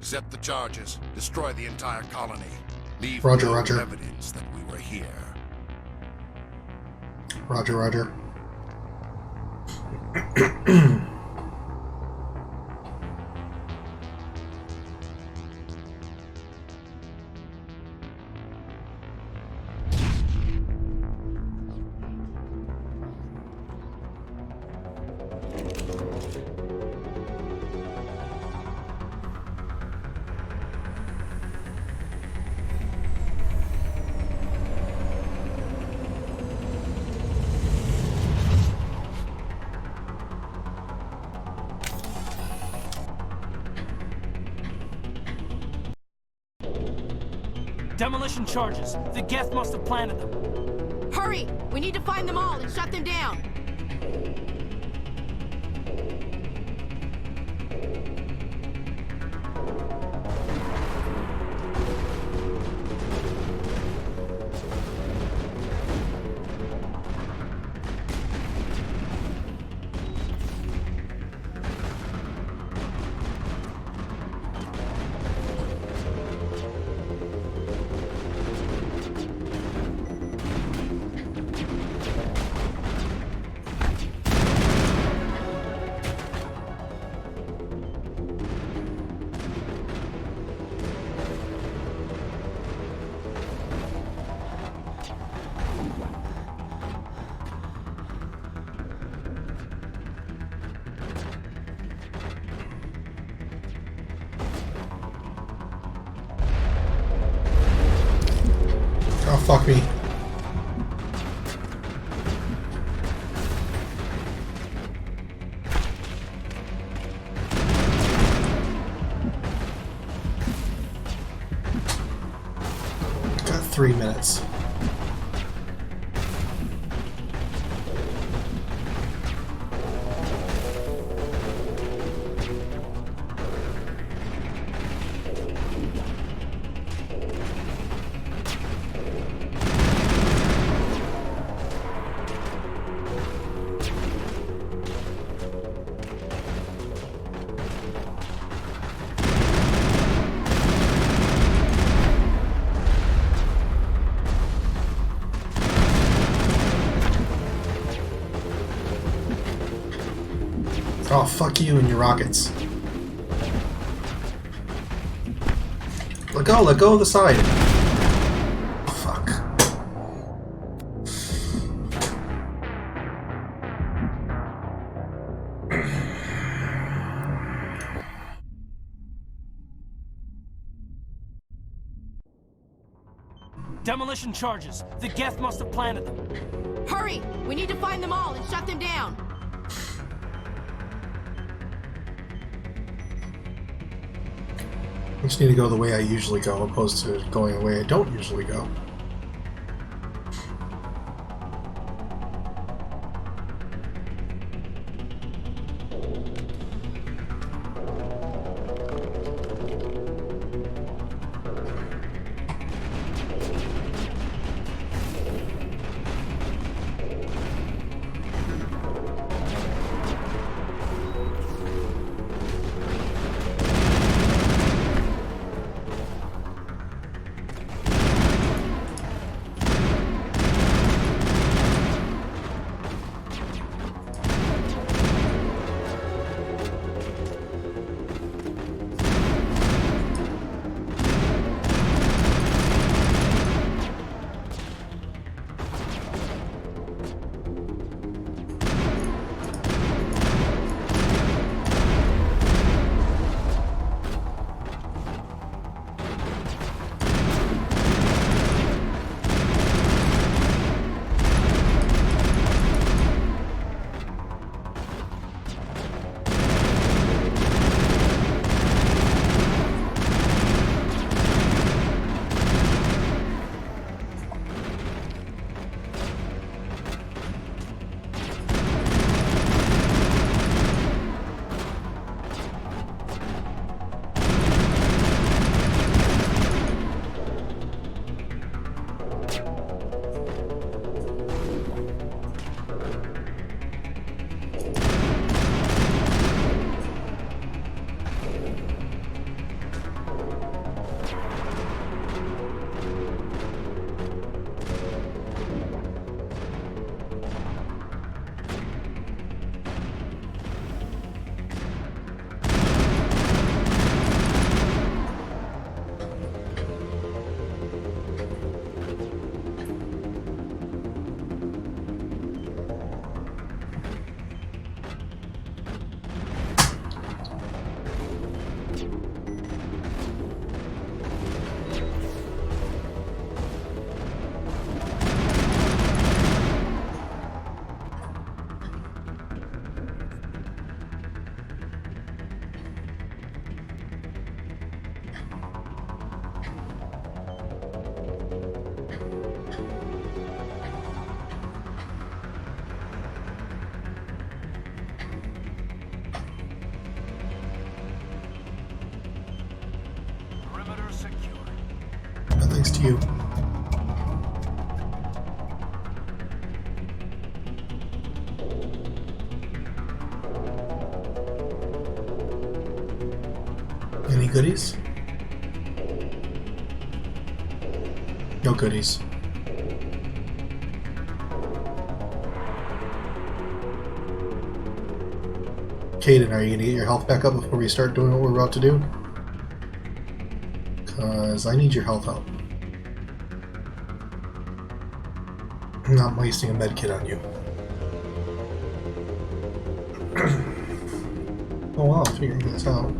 Set the charges. Destroy the entire colony. Leave Roger, no Roger. evidence that we were here. Roger, Roger. Demolition charges. The Geth must have planted them. Hurry! We need to find them all and shut them down! Oh, fuck me. Got 3 minutes. Oh, fuck you and your rockets. Let go of the side. Fuck. Demolition charges. The Geth must have planted them. Hurry! We need to find them all and shut them down! I just need to go the way I usually go, opposed to going the way I don't usually go. Thanks to you. Any goodies? No goodies. Caden, are you gonna get your health back up before we start doing what we're about to do? Because I need your health up. I'm not wasting a med kit on you. Oh wow, figuring this out.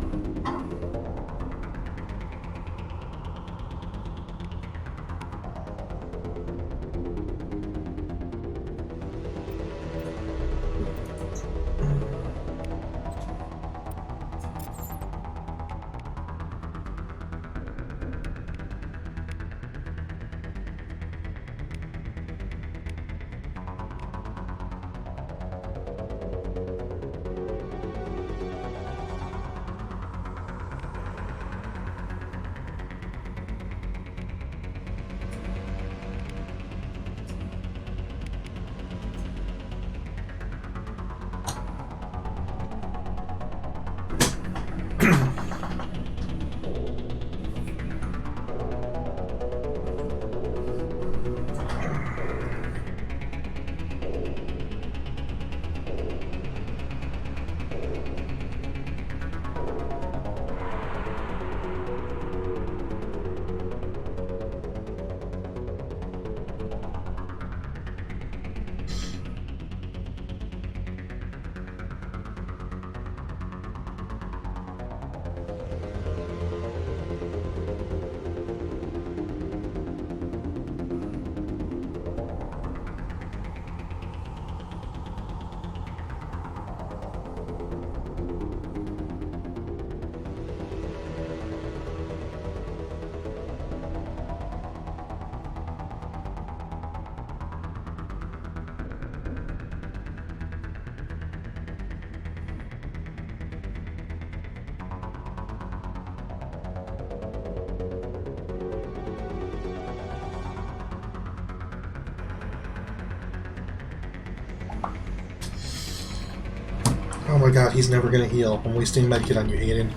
Oh my god, he's never gonna heal. I'm wasting medkit on you, Aiden.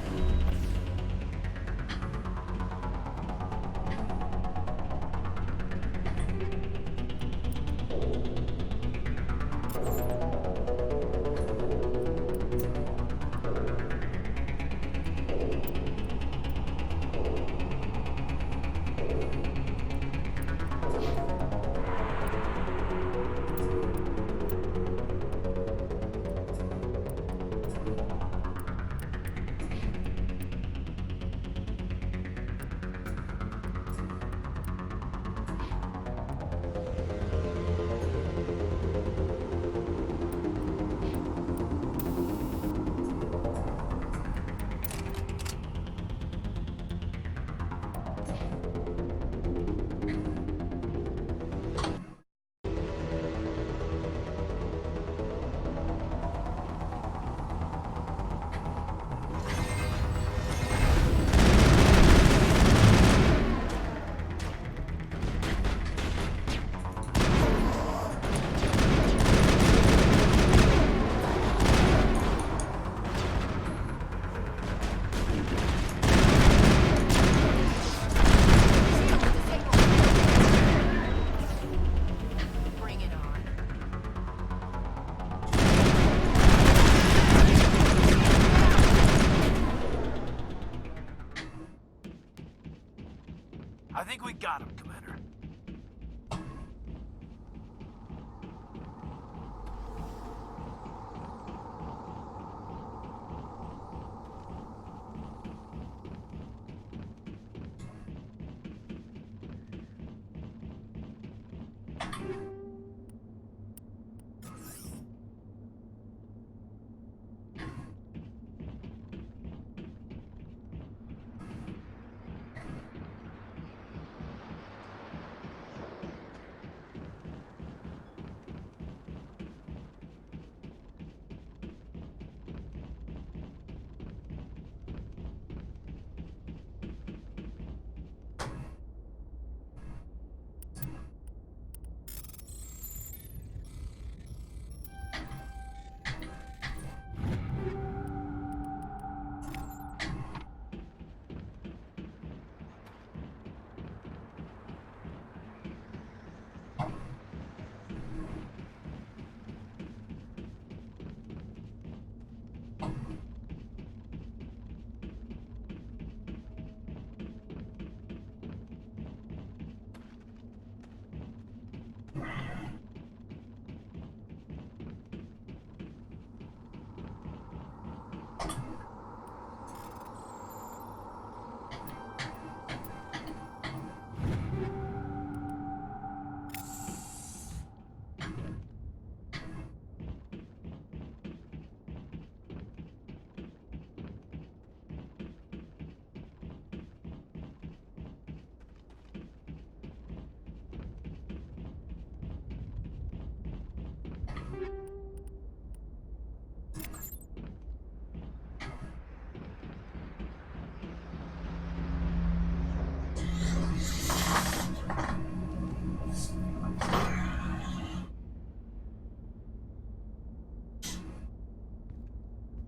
I think we got him, Commander.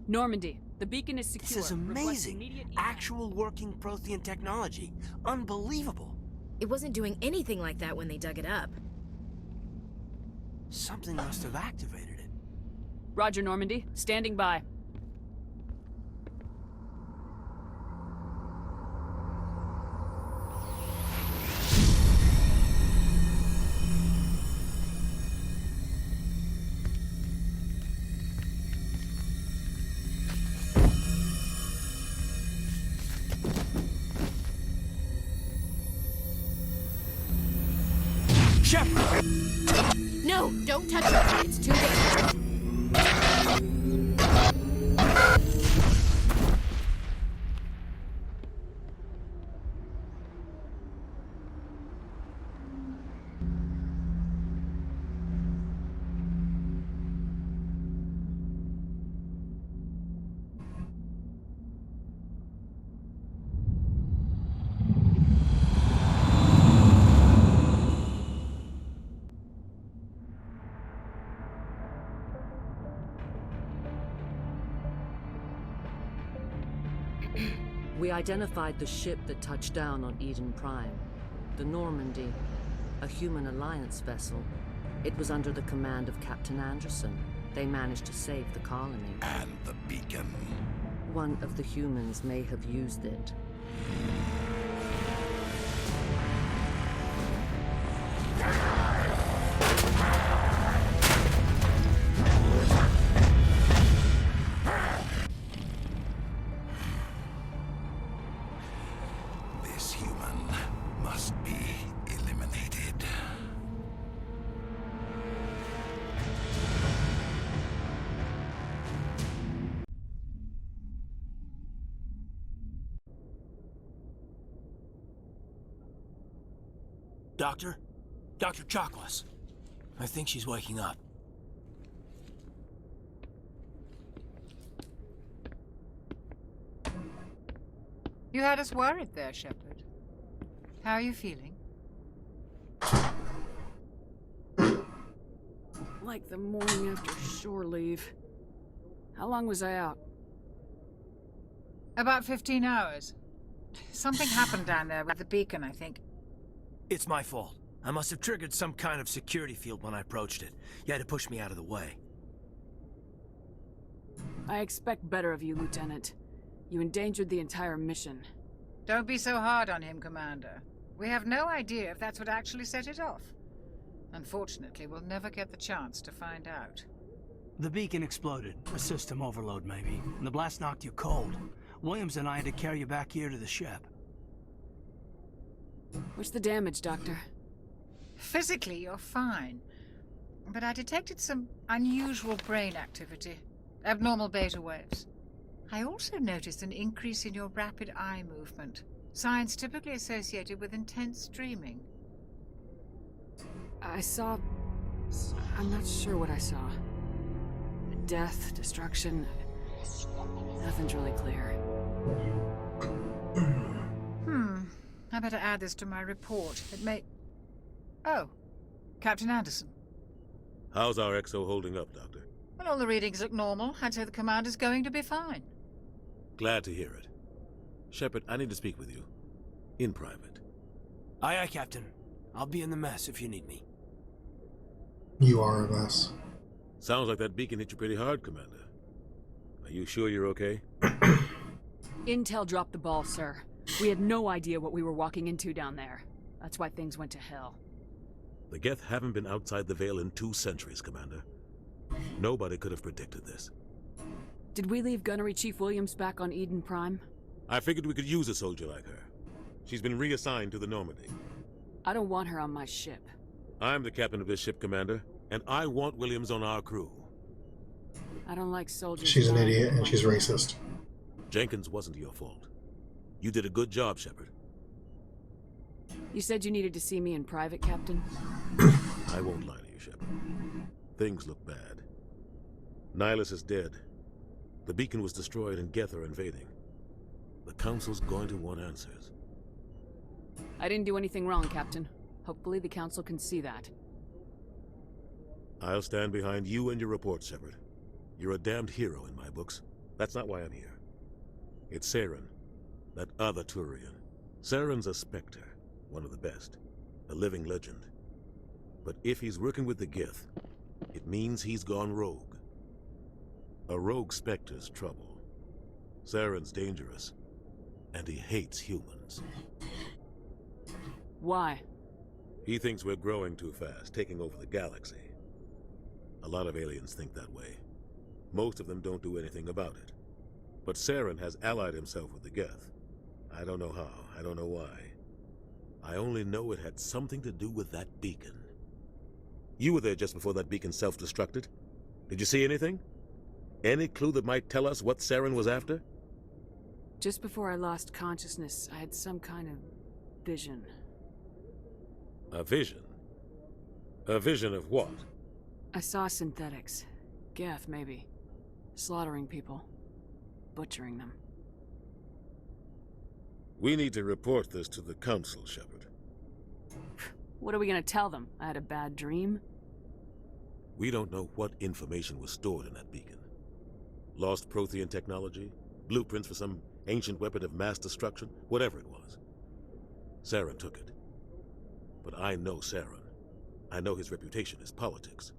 Normandy, the beacon is secure. This is Request amazing. immediate Actual working Prothean technology. Unbelievable. It wasn't doing anything like that when they dug it up. Something must have activated it. Roger, Normandy. Standing by. Shepard! No, don't touch it. It's too dangerous. We identified the ship that touched down on Eden Prime. The Normandy, a human alliance vessel. It was under the command of Captain Anderson. They managed to save the colony. And the beacon. One of the humans may have used it. This human must be eliminated. Doctor? Dr. Chakwas. I think she's waking up. You had us worried there, Shepard. How are you feeling? Like the morning after shore leave. How long was I out? About 15 hours. Something happened down there with the beacon, I think. It's my fault. I must have triggered some kind of security field when I approached it. You had to push me out of the way. I expect better of you, Lieutenant. You endangered the entire mission. Don't be so hard on him, Commander. We have no idea if that's what actually set it off. Unfortunately, we'll never get the chance to find out. The beacon exploded. A system overload, maybe. And the blast knocked you cold. Williams and I had to carry you back here to the ship. What's the damage, Doctor? Physically, you're fine. But I detected some unusual brain activity. Abnormal beta waves. I also noticed an increase in your rapid eye movement. Signs typically associated with intense dreaming. I saw... I'm not sure what I saw. Death, destruction... Nothing's really clear. I better add this to my report. It may... Oh, Captain Anderson. How's our XO holding up, Doctor? Well, all the readings look normal. I'd say the commander's going to be fine. Glad to hear it. Shepard, I need to speak with you. In private. Aye, aye, Captain. I'll be in the mess if you need me. You are a mess. Sounds like that beacon hit you pretty hard, Commander. Are you sure you're okay? Intel dropped the ball, sir. We had no idea what we were walking into down there. That's why things went to hell. The Geth haven't been outside the Veil in 2 centuries, Commander. Nobody could have predicted this. Did we leave Gunnery Chief Williams back on Eden Prime? I figured we could use a soldier like her. She's been reassigned to the Normandy. I don't want her on my ship. I'm the captain of this ship, Commander, and I want Williams on our crew. I don't like soldiers. She's an idiot and she's racist. Jenkins wasn't your fault. You did a good job, Shepard. You said you needed to see me in private, Captain? I won't lie to you, Shepard. Things look bad. Nihilus is dead. The beacon was destroyed and Geth are invading. The Council's going to want answers. I didn't do anything wrong, Captain. Hopefully the Council can see that. I'll stand behind you and your report, Shepard. You're a damned hero in my books. That's not why I'm here. It's Saren, that other Turian. Saren's a Spectre, one of the best, a living legend. But if he's working with the Gith, it means he's gone rogue. A rogue Spectre's trouble. Saren's dangerous, and he hates humans. Why? He thinks we're growing too fast, taking over the galaxy. A lot of aliens think that way. Most of them don't do anything about it. But Saren has allied himself with the Geth. I don't know how, I don't know why. I only know it had something to do with that beacon. You were there just before that beacon self-destructed. Did you see anything? Any clue that might tell us what Saren was after? Just before I lost consciousness, I had some kind of vision. A vision? A vision of what? I saw synthetics. Geth, maybe. Slaughtering people. Butchering them. We need to report this to the Council, Shepard. What are we gonna tell them? I had a bad dream? We don't know what information was stored in that beacon. Lost Prothean technology? Blueprints for some ancient weapon of mass destruction? Whatever it was. Saren took it. But I know Saren. I know his reputation is politics.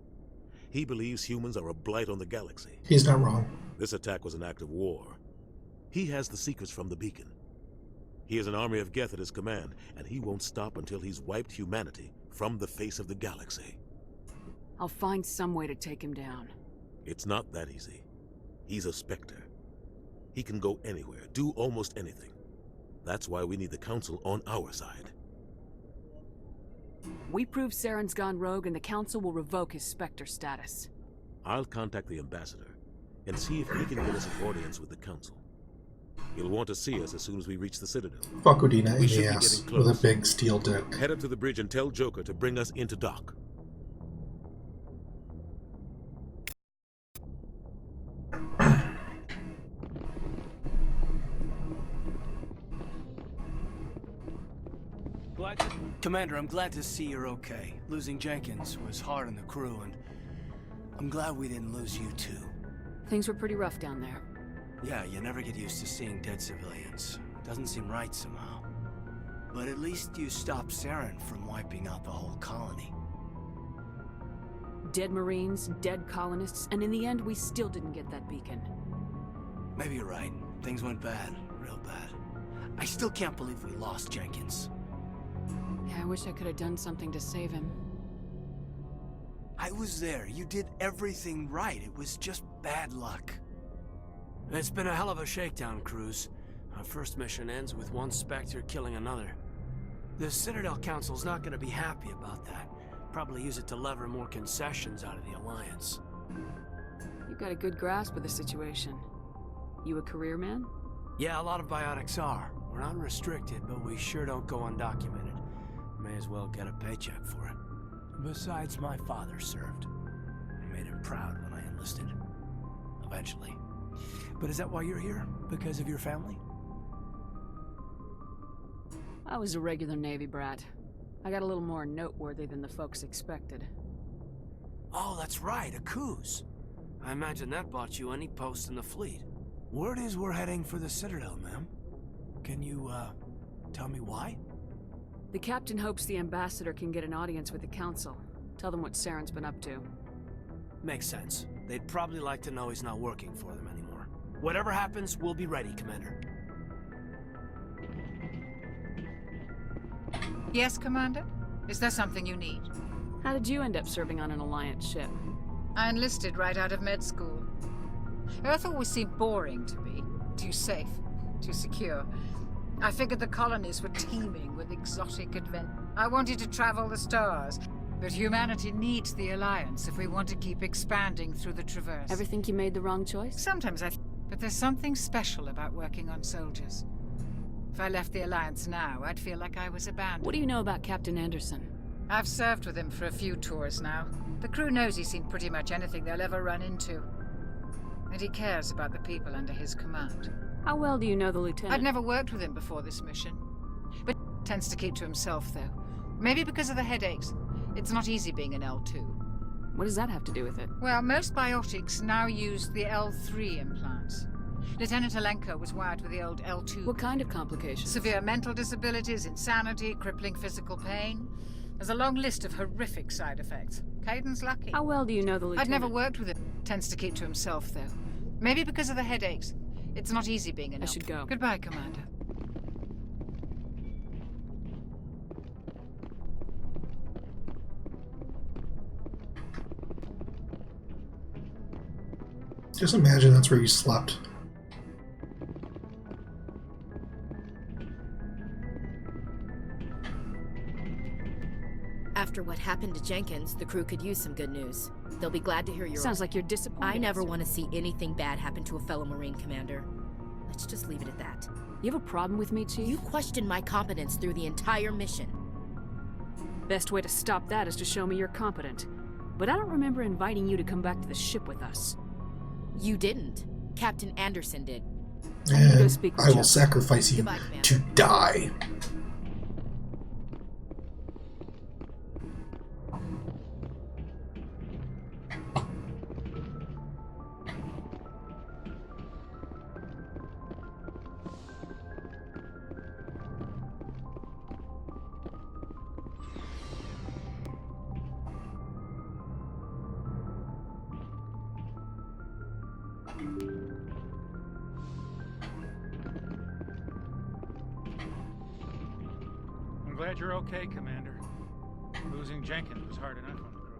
He believes humans are a blight on the galaxy. He's not wrong. This attack was an act of war. He has the secrets from the beacon. He has an army of Geth at his command, and he won't stop until he's wiped humanity from the face of the galaxy. I'll find some way to take him down. It's not that easy. He's a Spectre. He can go anywhere, do almost anything. That's why we need the Council on our side. We prove Saren's gone rogue and the Council will revoke his Spectre status. I'll contact the Ambassador and see if he can get us an audience with the Council. He'll want to see us as soon as we reach the Citadel. Fuck Udina in We should the be ass getting close. with a big steel dick. Head up to the bridge and tell Joker to bring us into dock. Commander, I'm glad to see you're okay. Losing Jenkins was hard on the crew, and I'm glad we didn't lose you too. Things were pretty rough down there. Yeah, you never get used to seeing dead civilians. Doesn't seem right somehow. But at least you stopped Saren from wiping out the whole colony. Dead Marines, dead colonists, and in the end we still didn't get that beacon. Maybe you're right. Things went bad. Real bad. I still can't believe we lost Jenkins. Yeah, I wish I could have done something to save him. I was there. You did everything right. It was just bad luck. It's been a hell of a shakedown, Cruz. Our first mission ends with one Spectre killing another. The Citadel Council's not going to be happy about that. Probably use it to lever more concessions out of the Alliance. You've got a good grasp of the situation. You a career man? Yeah, a lot of biotics are. We're not restricted, but we sure don't go undocumented. May as well get a paycheck for it. Besides, my father served. I made him proud when I enlisted. Eventually. But is that why you're here? Because of your family? I was a regular Navy brat. I got a little more noteworthy than the folks expected. Oh, that's right, a Kuz. I imagine that bought you any post in the fleet. Word is we're heading for the Citadel, ma'am. Can you, tell me why? The captain hopes the Ambassador can get an audience with the Council. Tell them what Saren's been up to. Makes sense. They'd probably like to know he's not working for them anymore. Whatever happens, we'll be ready, Commander. Yes, Commander? Is there something you need? How did you end up serving on an Alliance ship? I enlisted right out of med school. Earth always seemed boring to me. Too safe, too secure. I figured the colonies were teeming with exotic adventure. I wanted to travel the stars, but humanity needs the Alliance if we want to keep expanding through the Traverse. Ever think you made the wrong choice? Sometimes but there's something special about working on soldiers. If I left the Alliance now, I'd feel like I was abandoned. What do you know about Captain Anderson? I've served with him for a few tours now. The crew knows he's seen pretty much anything they'll ever run into. And he cares about the people under his command. How well do you know the Lieutenant? I'd never worked with him before this mission. But tends to keep to himself, though. Maybe because of the headaches. It's not easy being an L2. What does that have to do with it? Well, most biotics now use the L3 implants. Lieutenant Alenko was wired with the old L2. What kind of complications? Severe mental disabilities, insanity, crippling physical pain. There's a long list of horrific side effects. Caden's lucky. How well do you know the lieutenant? I'd never worked with him. Tends to keep to himself, though. Maybe because of the headaches. It's not easy being an I elf. should go. Goodbye, Commander. Just imagine that's where you slept. After what happened to Jenkins, the crew could use some good news. They'll be glad to hear your... Sounds like you're disappointed. I never want to see anything bad happen to a fellow Marine commander. Let's just leave it at that. You have a problem with me, Chief? You questioned my competence through the entire mission. Best way to stop that is to show me you're competent. But I don't remember inviting you to come back to the ship with us. You didn't. Captain Anderson did. And I will sacrifice you to die. I'm glad you're okay, Commander. Losing Jenkins was hard enough on the crew.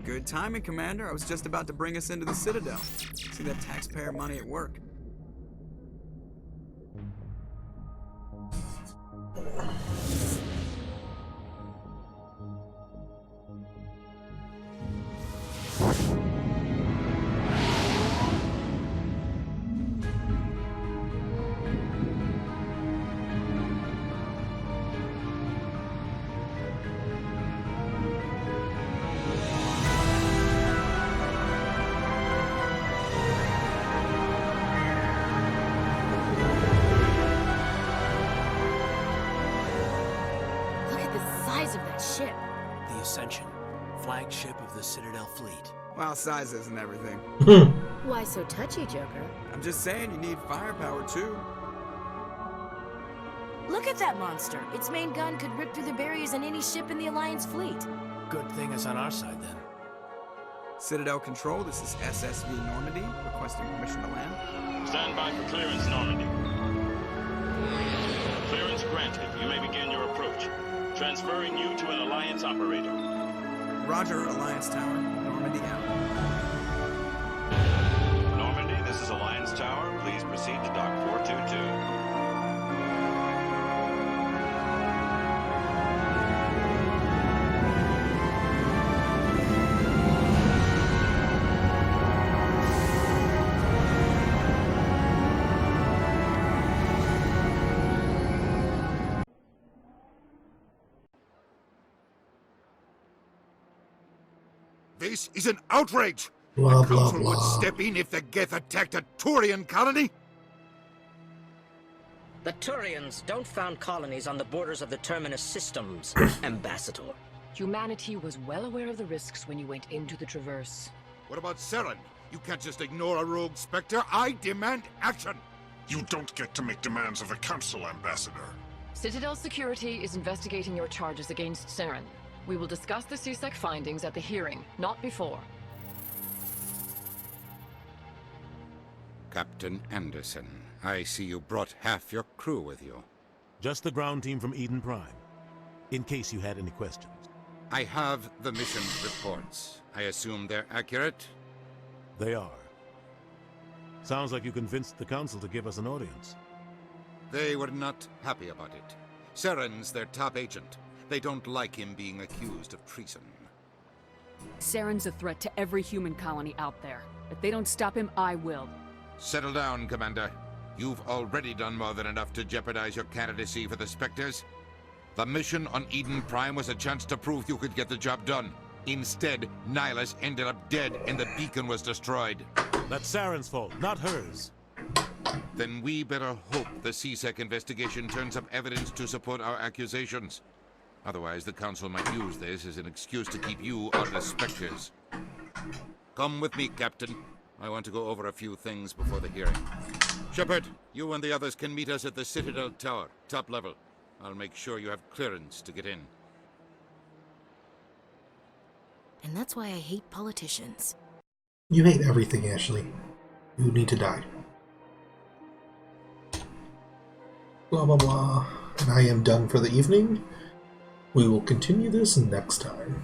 Good timing, Commander. I was just about to bring us into the Citadel. See that taxpayer money at work. Ascension, flagship of the Citadel fleet. Well, size isn't everything. Why so touchy, Joker? I'm just saying you need firepower, too. Look at that monster. Its main gun could rip through the barriers in any ship in the Alliance fleet. Good thing it's on our side, then. Citadel Control, this is SSV Normandy, requesting permission to land. Stand by for clearance, Normandy. Clearance granted. You may begin your approach. Transferring you to an Alliance operator. Roger, Alliance Tower. Normandy out. Normandy, this is Alliance Tower. Please proceed to Dock 422. This is an outrage! Blah, the Council blah, blah. would step in if the Geth attacked a Turian colony? The Turians don't found colonies on the borders of the Terminus systems, Ambassador. Humanity was well aware of the risks when you went into the Traverse. What about Saren? You can't just ignore a rogue Spectre. I demand action! You don't get to make demands of the Council, Ambassador. Citadel Security is investigating your charges against Saren. We will discuss the CSEC findings at the hearing, not before. Captain Anderson, I see you brought half your crew with you. Just the ground team from Eden Prime, in case you had any questions. I have the mission reports. I assume they're accurate? They are. Sounds like you convinced the Council to give us an audience. They were not happy about it. Saren's their top agent. They don't like him being accused of treason. Saren's a threat to every human colony out there. If they don't stop him, I will. Settle down, Commander. You've already done more than enough to jeopardize your candidacy for the Spectres. The mission on Eden Prime was a chance to prove you could get the job done. Instead, Nihilus ended up dead and the beacon was destroyed. That's Saren's fault, not hers. Then we better hope the CSEC investigation turns up evidence to support our accusations. Otherwise, the Council might use this as an excuse to keep you on the Spectres. Come with me, Captain. I want to go over a few things before the hearing. Shepard, you and the others can meet us at the Citadel Tower, top level. I'll make sure you have clearance to get in. And that's why I hate politicians. You hate everything, Ashley. You need to die. Blah blah blah. And I am done for the evening. We will continue this next time.